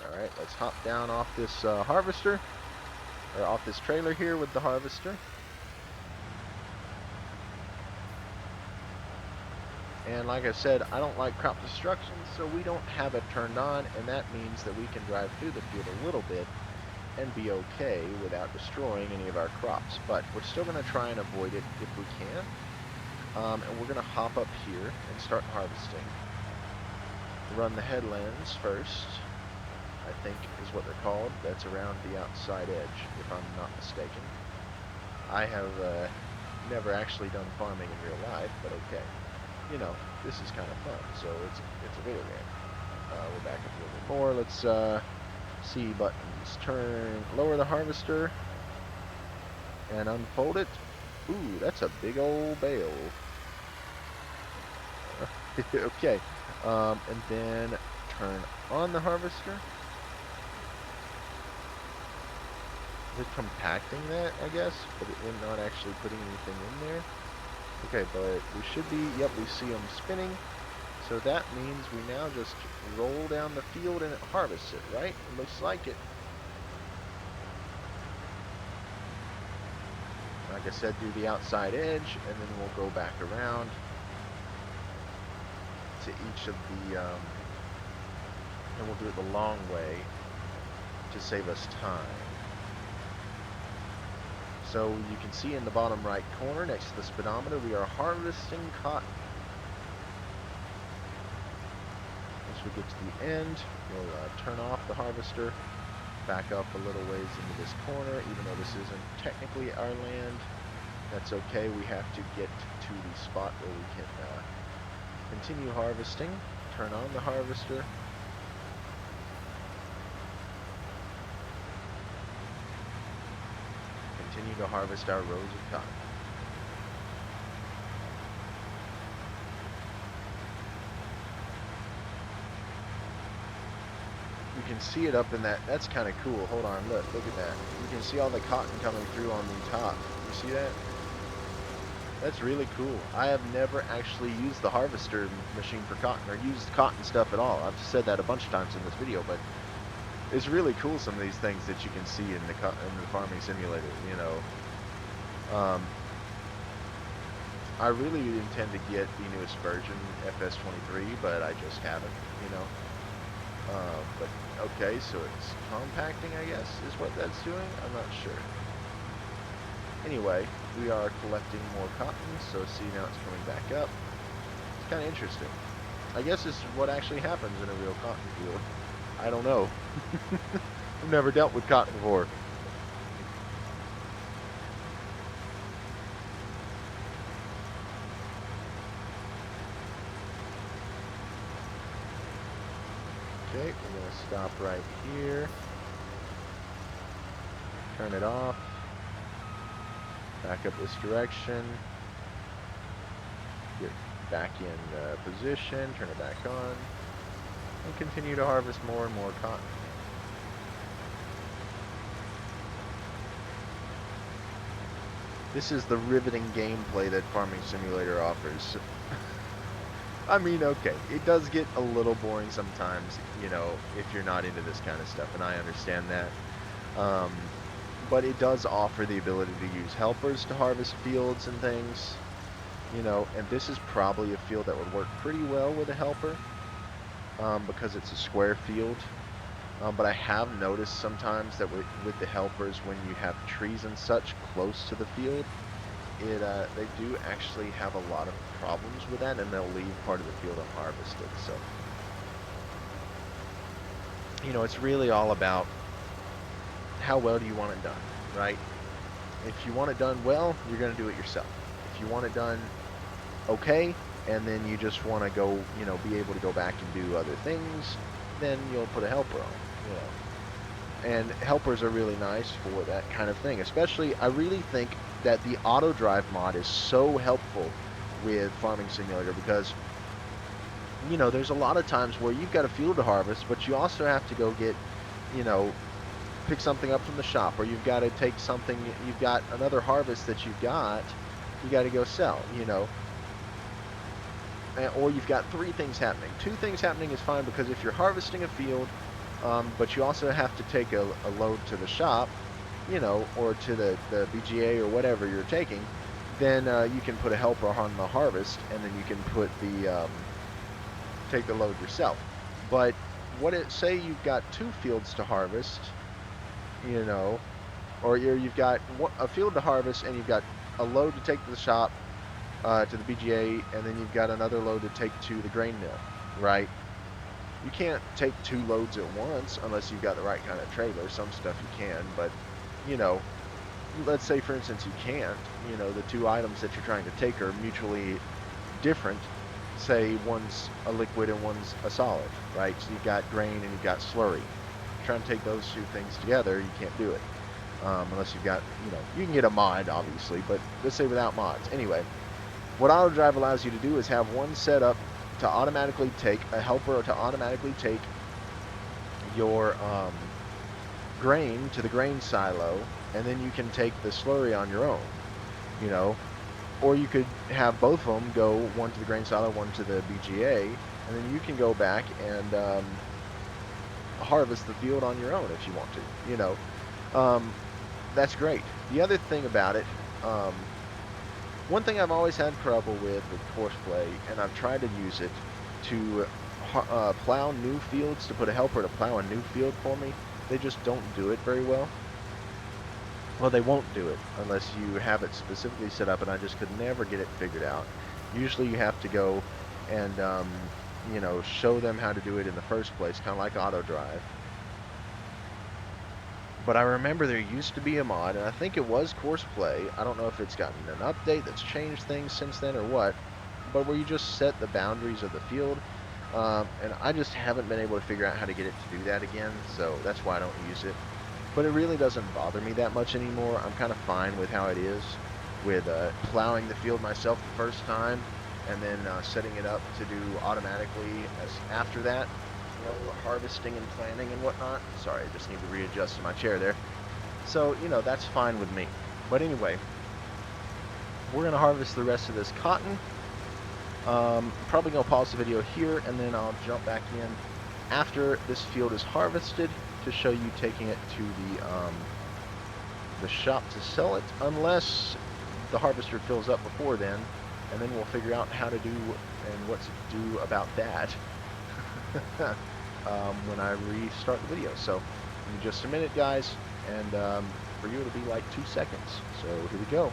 Alright, let's hop down off this harvester. Or off this trailer here with the harvester. And like I said, I don't like crop destruction, so we don't have it turned on, and that means that we can drive through the field a little bit and be okay without destroying any of our crops. But we're still going to try and avoid it if we can. And we're going to hop up here and start harvesting. Run the headlands first, I think is what they're called. That's around the outside edge, if I'm not mistaken. I have never actually done farming in real life, but okay. You know, this is kind of fun, so it's a video game. We're back up a little bit more. Let's C buttons. Lower the harvester and unfold it. Ooh, that's a big old bale. Okay, and then turn on the harvester. Is it compacting that, I guess, but we're not actually putting anything in there. Okay, but we should be, yep, we see them spinning. So that means we now just roll down the field and it harvests it, right? It looks like it. I like I said, do the outside edge, and then we'll go back around to each of the, and we'll do it the long way to save us time. So you can see in the bottom right corner next to the speedometer, we are harvesting cotton. Once we get to the end, we'll turn off the harvester, back up a little ways into this corner, even though this isn't technically our land. That's okay, we have to get to the spot where we can continue harvesting. Turn on the harvester. Continue to harvest our rows of cotton. You can see it up in that. That's kind of cool. Hold on, look at that. You can see all the cotton coming through on the top. You see that? That's really cool. I have never actually used the harvester machine for cotton, or used cotton stuff at all. I've said that a bunch of times in this video, but it's really cool, some of these things that you can see in the farming simulator, you know. I really intend to get the newest version, FS23, but I just haven't, you know. But okay, so it's compacting, I guess, is what that's doing. I'm not sure. Anyway, we are collecting more cotton, so see, now it's coming back up. It's kind of interesting. I guess this is what actually happens in a real cotton field. I don't know. I've never dealt with cotton before. Okay, we're going to stop right here. Turn it off. Back up this direction. Get back in position. Turn it back on. And continue to harvest more and more cotton. This is the riveting gameplay that Farming Simulator offers. I mean, okay, it does get a little boring sometimes, you know, if you're not into this kind of stuff, and I understand that. But it does offer the ability to use helpers to harvest fields and things, you know, and this is probably a field that would work pretty well with a helper, because it's a square field. But I have noticed sometimes that with the helpers, when you have trees and such close to the field, they do actually have a lot of problems with that, and they'll leave part of the field unharvested. So, you know, it's really all about how well do you want it done, right? If you want it done well, you're going to do it yourself. If you want it done okay, and then you just want to go, you know, be able to go back and do other things, then you'll put a helper on, you know. And helpers are really nice for that kind of thing. Especially, I really think that the auto drive mod is so helpful with Farming Simulator, because, you know, there's a lot of times where you've got a field to harvest, but you also have to go get, you know, pick something up from the shop, or you've got to take something, you've got another harvest that you got to go sell, you know. Or you've got three things happening. Two things happening is fine, because if you're harvesting a field, but you also have to take a load to the shop, you know, or to the BGA or whatever you're taking, then you can put a helper on the harvest, and then you can put the take the load yourself. But say you've got two fields to harvest, you know, or you've got a field to harvest, and you've got a load to take to the shop, to the BGA, and then you've got another load to take to the grain mill, right? You can't take two loads at once unless you've got the right kind of trailer. Some stuff you can, but, you know, let's say, for instance, you can't. You know, the two items that you're trying to take are mutually different. Say one's a liquid and one's a solid, right? So you've got grain and you've got slurry. Trying to take those two things together, you can't do it. Unless you've got, you know, you can get a mod, obviously, but let's say without mods. Anyway, what auto drive allows you to do is have one set up to automatically take a helper, to automatically take your grain to the grain silo, and then you can take the slurry on your own, you know. Or you could have both of them go, one to the grain silo, one to the BGA, and then you can go back and harvest the field on your own if you want to, you know. That's great. The other thing about it One thing I've always had trouble with Courseplay, and I've tried to use it to plow new fields, to put a helper to plow a new field for me. They just don't do it very well. Well, they won't do it unless you have it specifically set up, and I just could never get it figured out. Usually you have to go and, you know, show them how to do it in the first place, kind of like auto drive. But I remember there used to be a mod, and I think it was Courseplay. I don't know if it's gotten an update that's changed things since then or what, but where you just set the boundaries of the field. And I just haven't been able to figure out how to get it to do that again, so that's why I don't use it. But it really doesn't bother me that much anymore. I'm kind of fine with how it is, with plowing the field myself the first time, and then setting it up to do automatically as after that. You know, for harvesting and planting and whatnot. Sorry, I just need to readjust in my chair there. So, you know, that's fine with me. But anyway, we're going to harvest the rest of this cotton. Probably going to pause the video here, and then I'll jump back in after this field is harvested to show you taking it to the shop to sell it, unless the harvester fills up before then, and then we'll figure out how to do and what to do about that when I restart the video. So in just a minute, guys, and for you it'll be like 2 seconds. So here we go.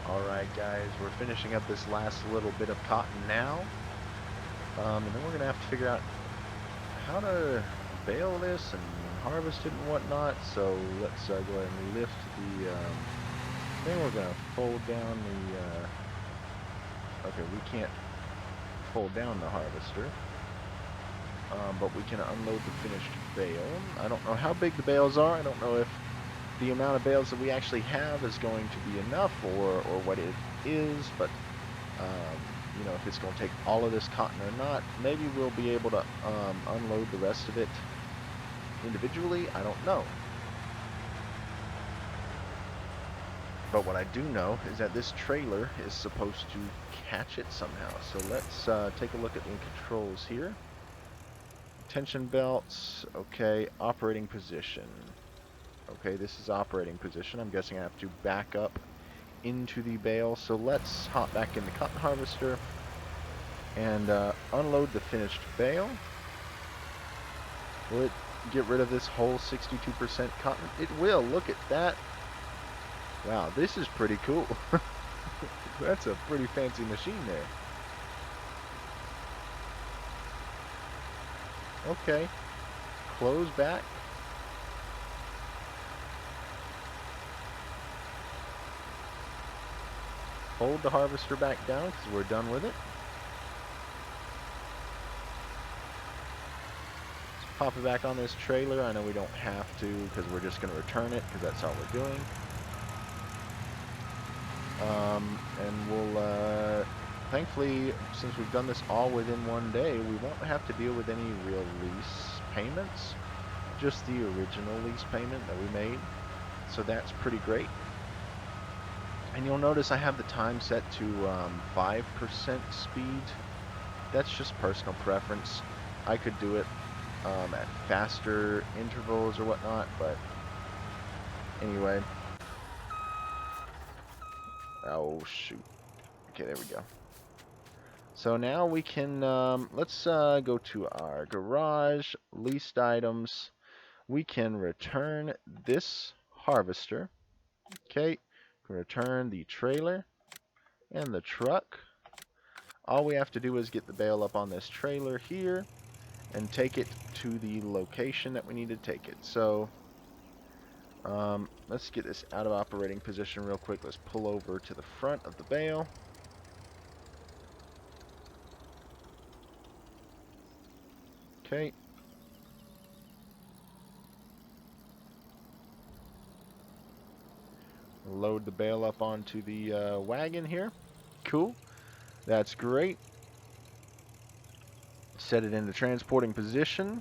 Alright guys, we're finishing up this last little bit of cotton now, and then we're going to have to figure out how to bale this and harvest it and whatnot. So let's go ahead and lift the then we're going to fold down the okay, we can't fold down the harvester, but we can unload the finished bale. I don't know how big the bales are. I don't know if the amount of bales that we actually have is going to be enough, or what it is, but you know, if it's going to take all of this cotton or not. Maybe we'll be able to unload the rest of it individually. I don't know. But what I do know is that this trailer is supposed to catch it somehow. So let's take a look at the controls here. Tension belts, okay, operating position. Okay, this is operating position. I'm guessing I have to back up into the bale. So let's hop back in the cotton harvester and unload the finished bale. Will it get rid of this whole 62% cotton? It will. Look at that. Wow, this is pretty cool. That's a pretty fancy machine there. Okay, close back. Hold the harvester back down because we're done with it. Let's pop it back on this trailer. I know we don't have to because we're just going to return it because that's all we're doing. And we'll, thankfully, since we've done this all within one day, we won't have to deal with any real lease payments. Just the original lease payment that we made. So that's pretty great. And you'll notice I have the time set to 5% speed. That's just personal preference. I could do it at faster intervals or whatnot, but anyway. Oh shoot. Okay, there we go. So now we can, let's go to our garage, leased items. We can return this harvester. Okay. Return the trailer and the truck. All we have to do is get the bale up on this trailer here and take it to the location that we need to take it. So let's get this out of operating position real quick. Let's pull over to the front of the bale. Okay. Load the bale up onto the wagon here. Cool. That's great. Set it into transporting position.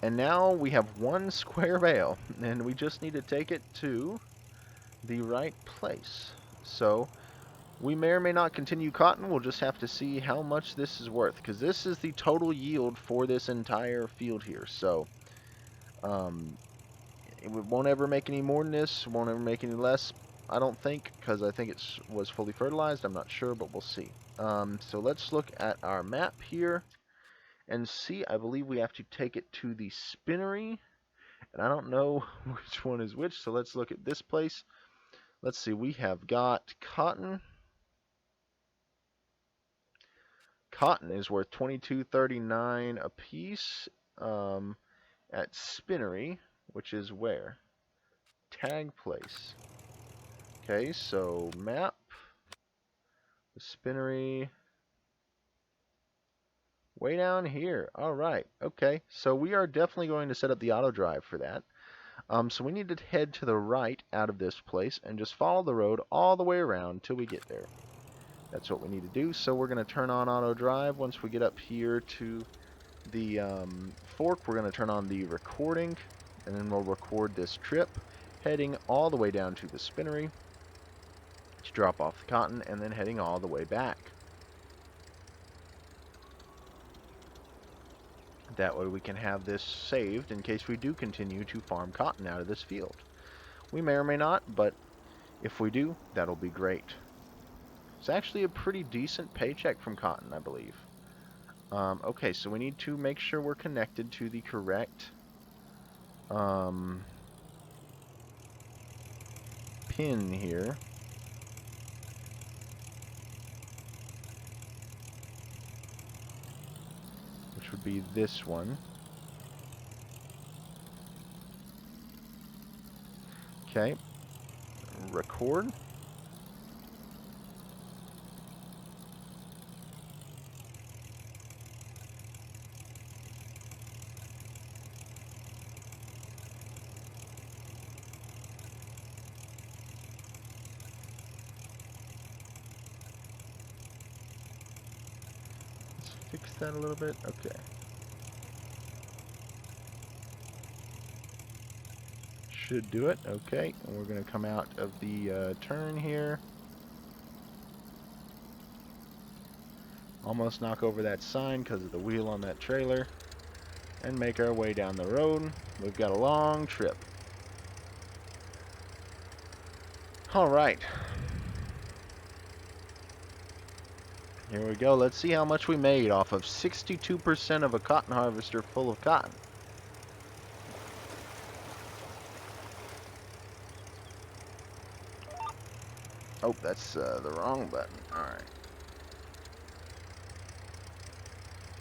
And now we have one square bale, and we just need to take it to the right place. So we may or may not continue cotton. We'll just have to see how much this is worth, because this is the total yield for this entire field here. So it won't ever make any more than this, won't ever make any less. I don't think, because I think it was fully fertilized. I'm not sure, but we'll see. So let's look at our map here and see. I believe we have to take it to the spinnery, and I don't know which one is which, so let's look at this place. Let's see, we have got cotton. Cotton is worth $22.39 a piece at spinnery, which is where? Tag place. Okay, so map, the spinnery, way down here. All right, okay, so we are definitely going to set up the auto drive for that. So we need to head to the right out of this place and just follow the road all the way around till we get there. That's what we need to do. So we're going to turn on auto drive. Once we get up here to the fork, we're going to turn on the recording, and then we'll record this trip heading all the way down to the spinnery to drop off the cotton, and then heading all the way back. That way we can have this saved in case we do continue to farm cotton out of this field. We may or may not, but if we do, that'll be great. It's actually a pretty decent paycheck from cotton, I believe. Okay, so we need to make sure we're connected to the correct pin here. Which would be this one. Okay. Record. Let's fix that a little bit. Okay. Should do it. Okay. And we're going to come out of the turn here. Almost knock over that sign because of the wheel on that trailer. And make our way down the road. We've got a long trip. Alright. Here we go. Let's see how much we made off of 62% of a cotton harvester full of cotton. Oh, that's the wrong button. Alright.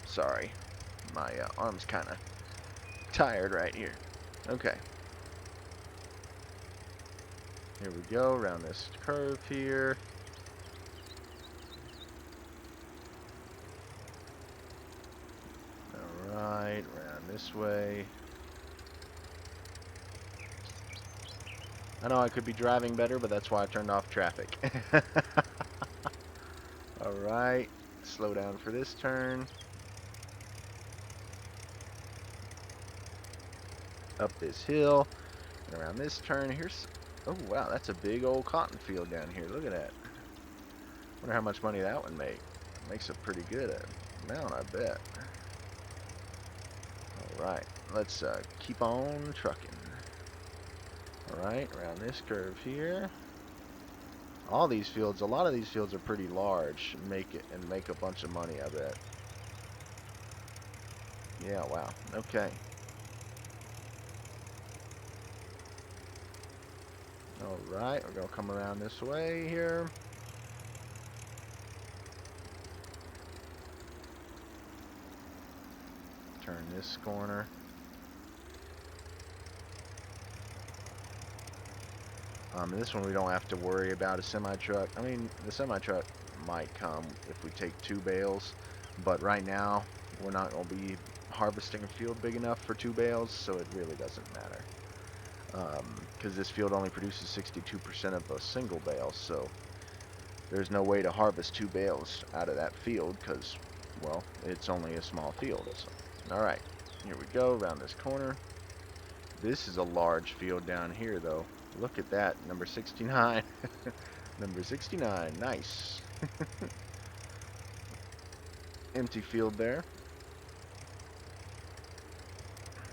Sorry. My arm's kind of tired right here. Okay. Here we go, around this curve here. Alright, around this way. I know I could be driving better, but that's why I turned off traffic. Alright, slow down for this turn. Up this hill, and around this turn. Here's, oh wow, that's a big old cotton field down here. Look at that. Wonder how much money that would make. Makes a pretty good amount, I bet. Alright, let's keep on trucking. Alright, around this curve here. All these fields, a lot of these fields are pretty large. Make a bunch of money, I bet. Yeah, wow. Okay. Alright, we're going to come around this way here. Turn this corner. This one we don't have to worry about a semi-truck. I mean, the semi-truck might come if we take 2 bales, but right now we're not going to be harvesting a field big enough for 2 bales, so it really doesn't matter. Because this field only produces 62% of a single bale, so there's no way to harvest 2 bales out of that field because, well, it's only a small field. So. Alright, here we go, around this corner. This is a large field down here, though. Look at that, number 69. Number 69, nice. Empty field there.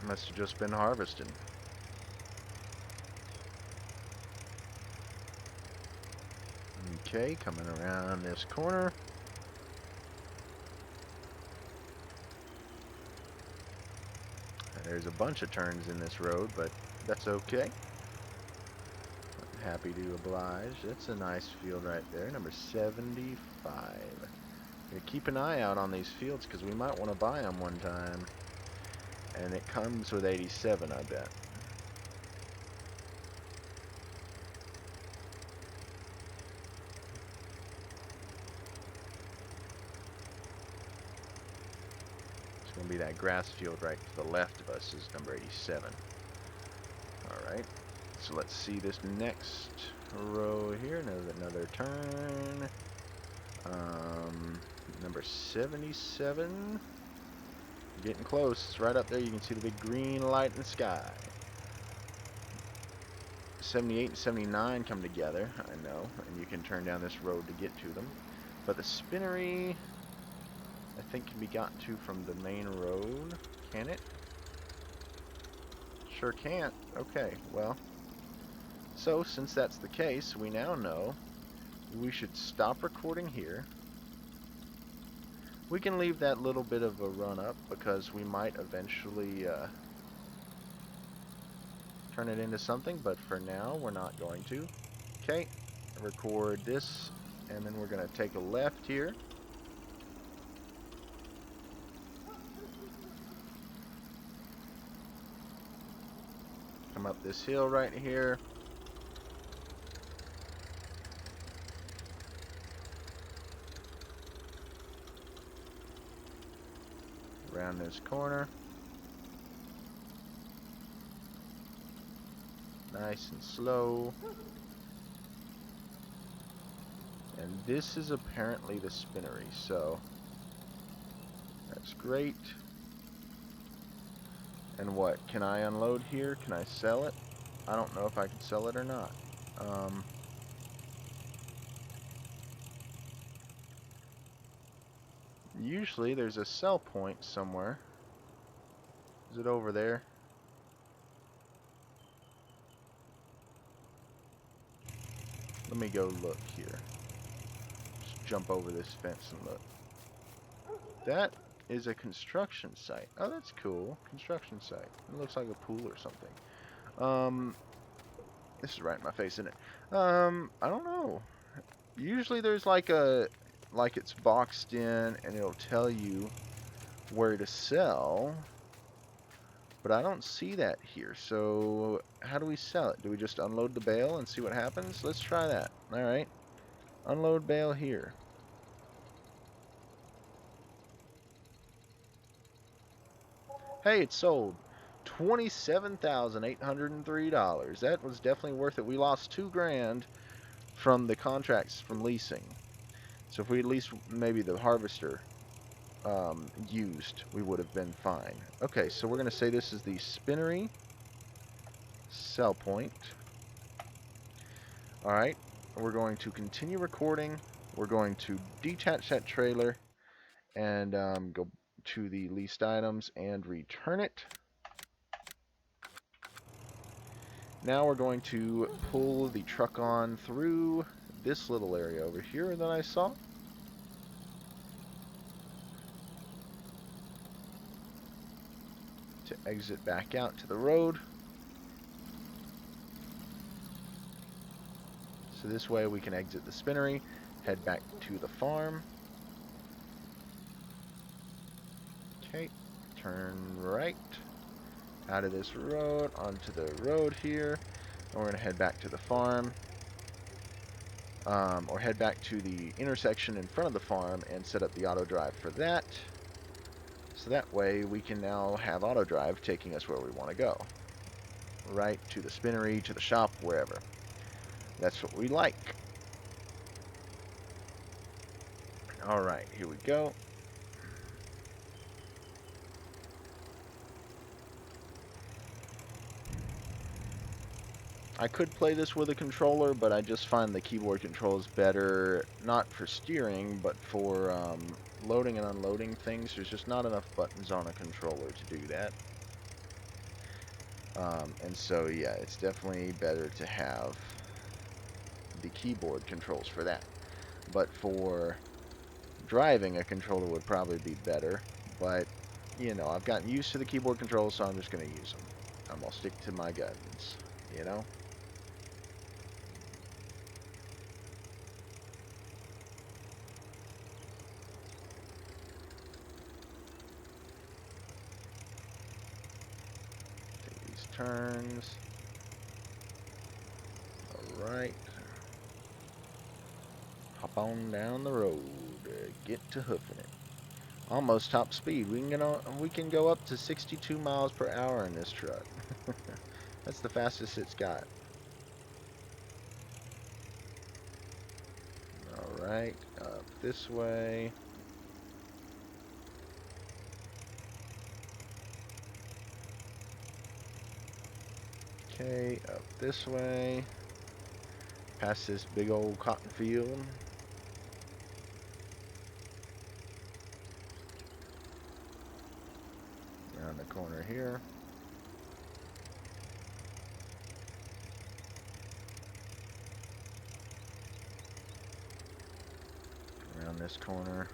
Must have just been harvested. Okay, coming around this corner. There's a bunch of turns in this road, but that's okay. I'm happy to oblige. That's a nice field right there, number 75. Keep an eye out on these fields because we might want to buy them one time. And it comes with 87, I bet. It's going to be that grass field right to the left of us is number 87. Alright, so let's see this next row here. Another turn. Number 77. Getting close. It's right up there. You can see the big green light in the sky. 78 and 79 come together, I know, and you can turn down this road to get to them. But the Spinnery, I think, can be gotten to from the main road. Can it? Sure can't. Okay, well. So, since that's the case, we now know we should stop recording here. We can leave that little bit of a run up because we might eventually turn it into something, but for now we're not going to. Okay, record this, and then we're going to take a left here. Come up this hill right here. Around this corner. Nice and slow. And this is apparently the Spinnery, so that's great. And what, can I unload here? Can I sell it? I don't know if I can sell it or not. Usually there's a sell point somewhere. Is it over there? Let me go look here. Just jump over this fence and look. That is a construction site. Oh, that's cool. Construction site. It looks like a pool or something. This is right in my face, isn't it? I don't know. Usually there's like it's boxed in and it'll tell you where to sell. But I don't see that here. So how do we sell it? Do we just unload the bale and see what happens? Let's try that. Alright. Unload bale here. Hey, it's sold. $27,803. That was definitely worth it. We lost $2,000 from the contracts from leasing. So if we at least maybe the harvester used, we would have been fine. Okay, so we're going to say this is the Spinnery sell point. Alright, we're going to continue recording. We're going to detach that trailer and go to the leased items and return it. Now we're going to pull the truck on through this little area over here that I saw. To exit back out to the road. So this way we can exit the Spinnery, head back to the farm. Okay, turn right out of this road onto the road here. And we're going to head back to the farm. Or head back to the intersection in front of the farm and set up the auto drive for that. So that way we can now have auto drive taking us where we want to go. Right to the Spinnery, to the shop, wherever. That's what we like. Alright, here we go. I could play this with a controller, but I just find the keyboard controls better, not for steering, but for loading and unloading things. There's just not enough buttons on a controller to do that. And so, yeah, it's definitely better to have the keyboard controls for that. But for driving, a controller would probably be better. But, you know, I've gotten used to the keyboard controls, so I'm just going to use them. I'm going to stick to my guns, you know? Take these turns. Alright. Hop on down the road. Get to hoofing it. Almost top speed. We can go up to 62 miles per hour in this truck. That's the fastest it's got. Alright, up this way. Okay, up this way. Past this big old cotton field. Around the corner here. Around this corner.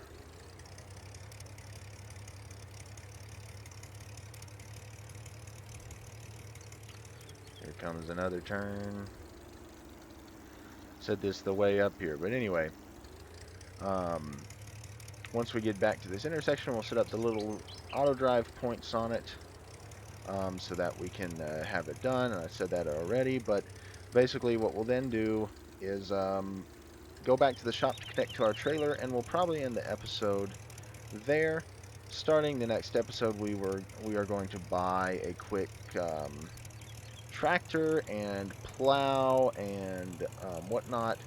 Here comes another turn. Said this the way up here, but anyway. Once we get back to this intersection, we'll set up the little auto drive points on it so that we can have it done. And I said that already, but basically what we'll then do is go back to the shop to connect to our trailer, and we'll probably end the episode there. Starting the next episode, we are going to buy a quick tractor and plow and whatnot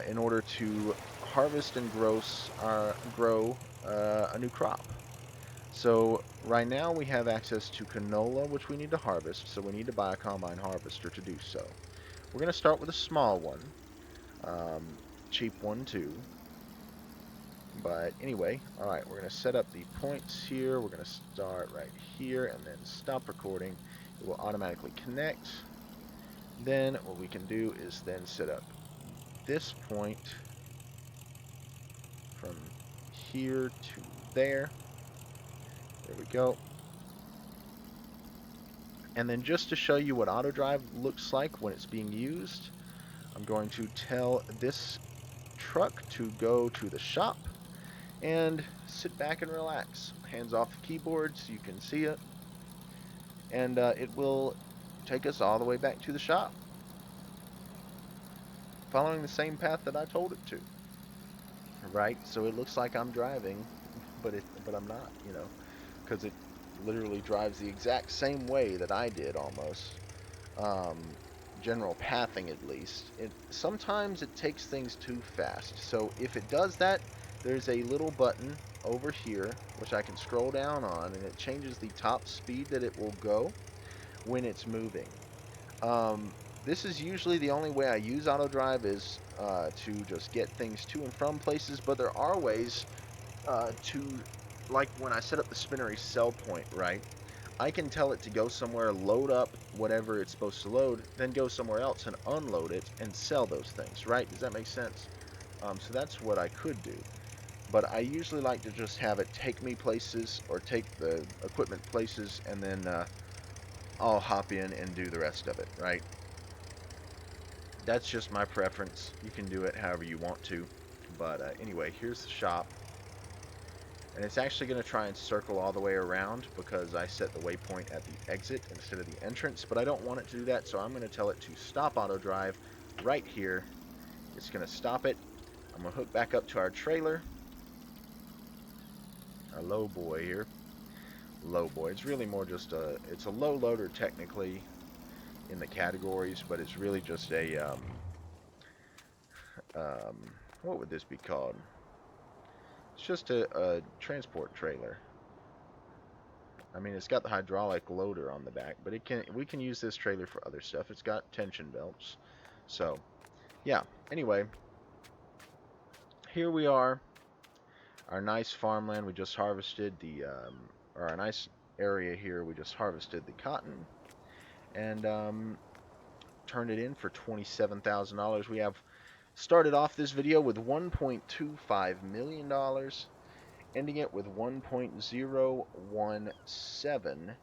in order to harvest and grow a new crop. So right now we have access to canola, which we need to harvest, so we need to buy a combine harvester to do so. We're going to start with a small one, cheap one too. But anyway, alright, we're going to set up the points here. We're going to start right here and then stop recording. It will automatically connect. Then what we can do is then set up this point from here to there. There we go. And then just to show you what auto drive looks like when it's being used, I'm going to tell this truck to go to the shop and sit back and relax. Hands off the keyboard so you can see it. And it will take us all the way back to the shop, following the same path that I told it to. Right? So it looks like I'm driving, but I'm not, you know, because it literally drives the exact same way that I did almost. General pathing at least. Sometimes it takes things too fast. So if it does that, there's a little button over here which I can scroll down on, and it changes the top speed that it will go when it's moving. This is usually the only way I use auto drive is to just get things to and from places, but there are ways to, like when I set up the Spinnery sell point, right? I can tell it to go somewhere, load up whatever it's supposed to load, then go somewhere else and unload it and sell those things, right? Does that make sense? So that's what I could do. But I usually like to just have it take me places or take the equipment places, and then I'll hop in and do the rest of it, right? That's just my preference. You can do it however you want to. But anyway, here's the shop. And it's actually going to try and circle all the way around because I set the waypoint at the exit instead of the entrance. But I don't want it to do that, so I'm going to tell it to stop auto drive right here. It's going to stop it. I'm going to hook back up to our trailer. Our low boy here. Low boy. It's really more just it's a low loader technically in the categories, but it's really just a, what would this be called? It's just a transport trailer. I mean, it's got the hydraulic loader on the back, but we can use this trailer for other stuff. It's got tension belts. So, yeah. Anyway, here we are. Our nice farmland. We just harvested or our nice area here. We just harvested the cotton. And turned it in for $27,000. We have started off this video with $1.25 million, ending it with $1.017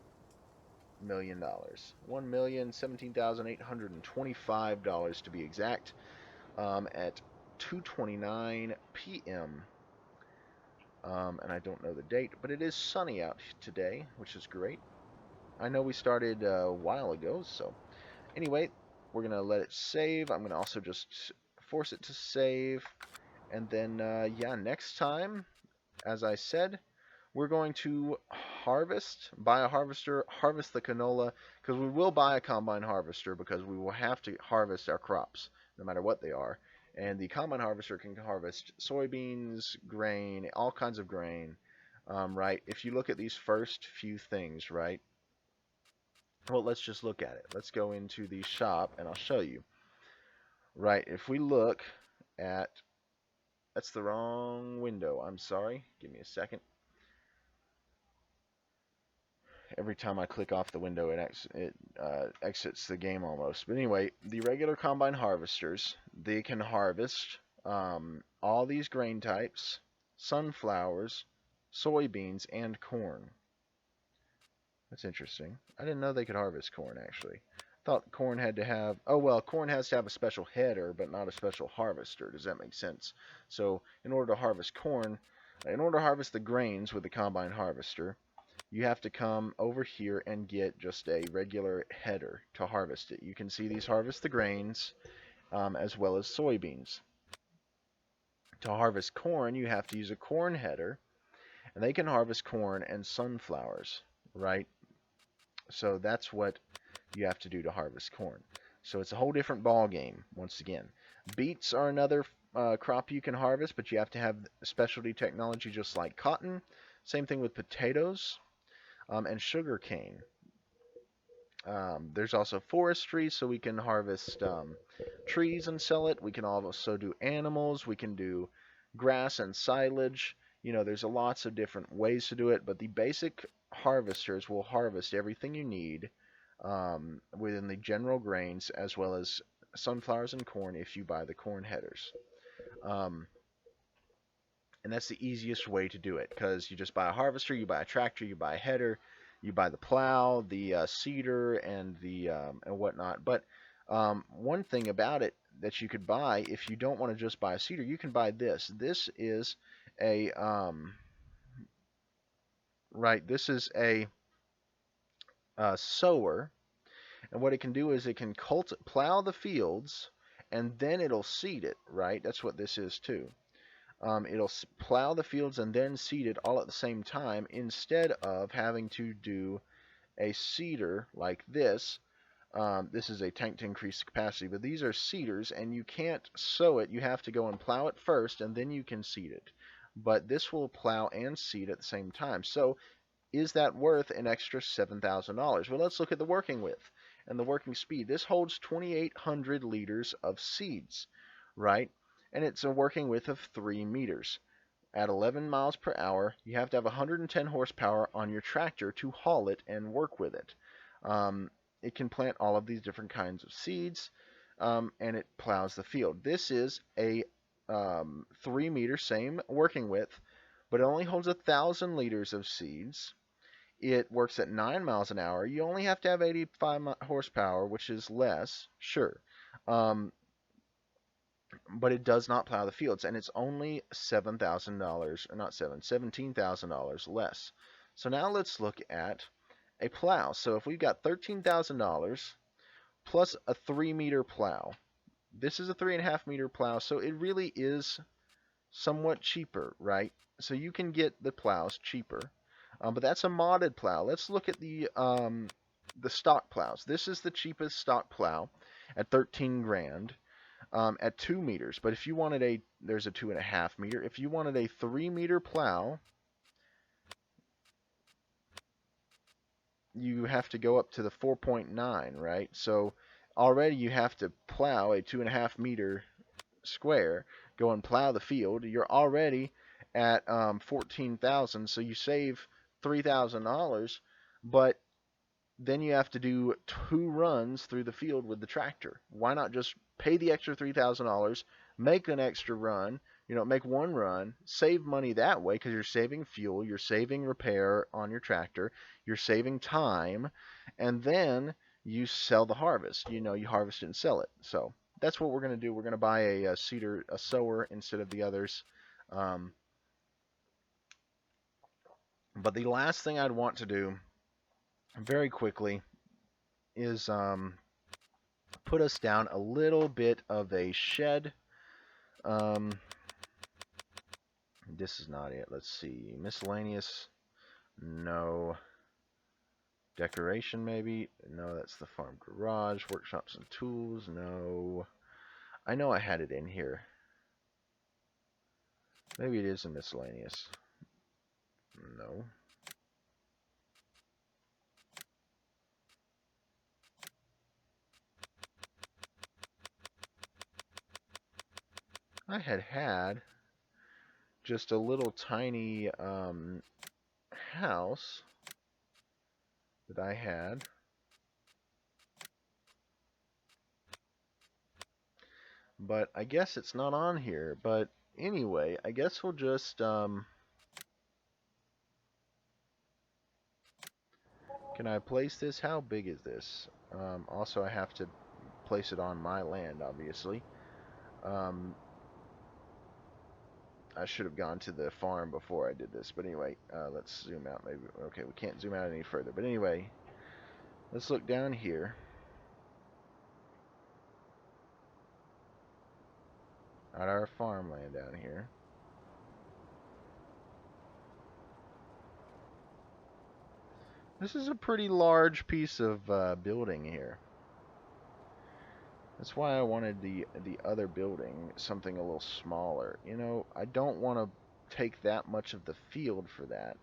million. $1,017,825 to be exact, at 2:29 p.m. And I don't know the date, but it is sunny out today, which is great. I know we started a while ago, so anyway, we're going to let it save. I'm going to also just force it to save. And then, yeah, next time, as I said, we're going to buy a harvester, harvest the canola, because we will buy a combine harvester because we will have to harvest our crops, no matter what they are. And the combine harvester can harvest soybeans, grain, all kinds of grain, right? If you look at these first few things, right? Well, let's just look at it. Let's go into the shop and I'll show you. Right, if we look at, that's the wrong window, I'm sorry. Give me a second. Every time I click off the window, it exits the game almost. But anyway, the regular combine harvesters, they can harvest all these grain types, sunflowers, soybeans, and corn. That's interesting. I didn't know they could harvest corn, actually. I thought corn had to have... Oh, well, corn has to have a special header, but not a special harvester. Does that make sense? So, in order to harvest corn, in order to harvest the grains with the combine harvester, you have to come over here and get just a regular header to harvest it. You can see these harvest the grains, as well as soybeans. To harvest corn, you have to use a corn header, and they can harvest corn and sunflowers, right? So that's what you have to do to harvest corn. So it's a whole different ball game, once again. Beets are another crop you can harvest, but you have to have specialty technology just like cotton. Same thing with potatoes and sugar cane. There's also forestry, so we can harvest trees and sell it. We can also do animals. We can do grass and silage. You know, there's lots of different ways to do it, but the basic harvesters will harvest everything you need within the general grains, as well as sunflowers and corn if you buy the corn headers. And that's the easiest way to do it, because you just buy a harvester, you buy a tractor, you buy a header, you buy the plow, the seeder, and the and whatnot. But one thing about it that you could buy, if you don't want to just buy a seeder, you can buy this. This is a This is a sower, and what it can do is it can plow the fields, and then it'll seed it. Right, that's what this is too. It'll plow the fields and then seed it all at the same time, instead of having to do a seeder like this. This is a tank to increase the capacity, but these are seeders, and you can't sow it. You have to go and plow it first, and then you can seed it. But this will plow and seed at the same time. So is that worth an extra $7,000? Well, let's look at the working width and the working speed. This holds 2,800 liters of seeds, right? And it's a working width of 3 meters. At 11 miles per hour, you have to have 110 horsepower on your tractor to haul it and work with it. It can plant all of these different kinds of seeds, and it plows the field. This is a 3 meter, same working width, but it only holds 1,000 liters of seeds. It works at 9 miles an hour. You only have to have 85 horsepower, which is less, sure. But it does not plow the fields, and it's only $7,000, or not $17,000 less. So now let's look at a plow. So if we've got $13,000 plus a 3 meter plow, this is a 3.5 meter plow, so it really is somewhat cheaper, right? So you can get the plows cheaper, but that's a modded plow. Let's look at the stock plows. This is the cheapest stock plow at 13 grand. At 2 meters, but if you wanted there's a 2.5 meter. If you wanted a 3 meter plow, you have to go up to the 4.9, right? So already you have to plow a 2.5 meter square, go and plow the field. You're already at 14,000, so you save $3,000, but then you have to do 2 runs through the field with the tractor. Why not just pay the extra $3,000, make an extra run, make 1 run, save money that way because you're saving fuel, you're saving repair on your tractor, you're saving time, and then you sell the harvest. You harvest it and sell it. So that's what we're going to do. We're going to buy a sower instead of the others. But the last thing I'd want to do very quickly is put us down a little bit of a shed. This is not it. Let's see. Miscellaneous. No. Decoration, maybe. No, that's the farm garage. Workshops and tools. No. I know I had it in here. Maybe it is a miscellaneous. No. I had just a little tiny house that I had. But I guess it's not on here. But anyway, I guess we'll just can I place this? How big is this? Also, I have to place it on my land, obviously. I should have gone to the farm before I did this, but anyway, let's zoom out. Maybe okay, we can't zoom out any further. But anyway, let's look down here. At our farmland down here. This is a pretty large piece of building here. That's why I wanted the other building, something a little smaller. I don't want to take that much of the field for that.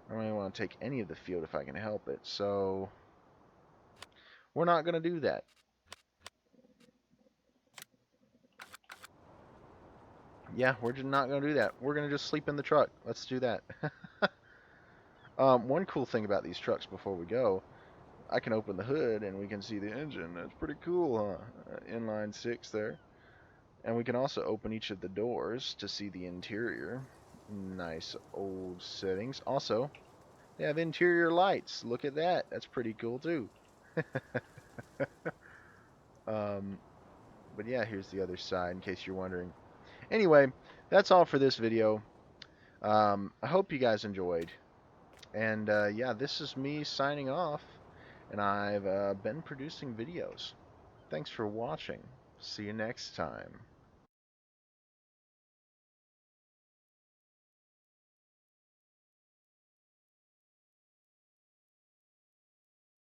I don't really want to take any of the field if I can help it. So we're not going to do that. Yeah, we're just not going to do that. We're going to just sleep in the truck. Let's do that. One cool thing about these trucks before we go, I can open the hood and we can see the engine. That's pretty cool, huh? Inline 6 there. And we can also open each of the doors to see the interior. Nice old settings. Also, they have interior lights. Look at that. That's pretty cool too. But yeah, here's the other side in case you're wondering. Anyway, that's all for this video. I hope you guys enjoyed. And yeah, this is me signing off. And I've been producing videos. Thanks for watching. See you next time.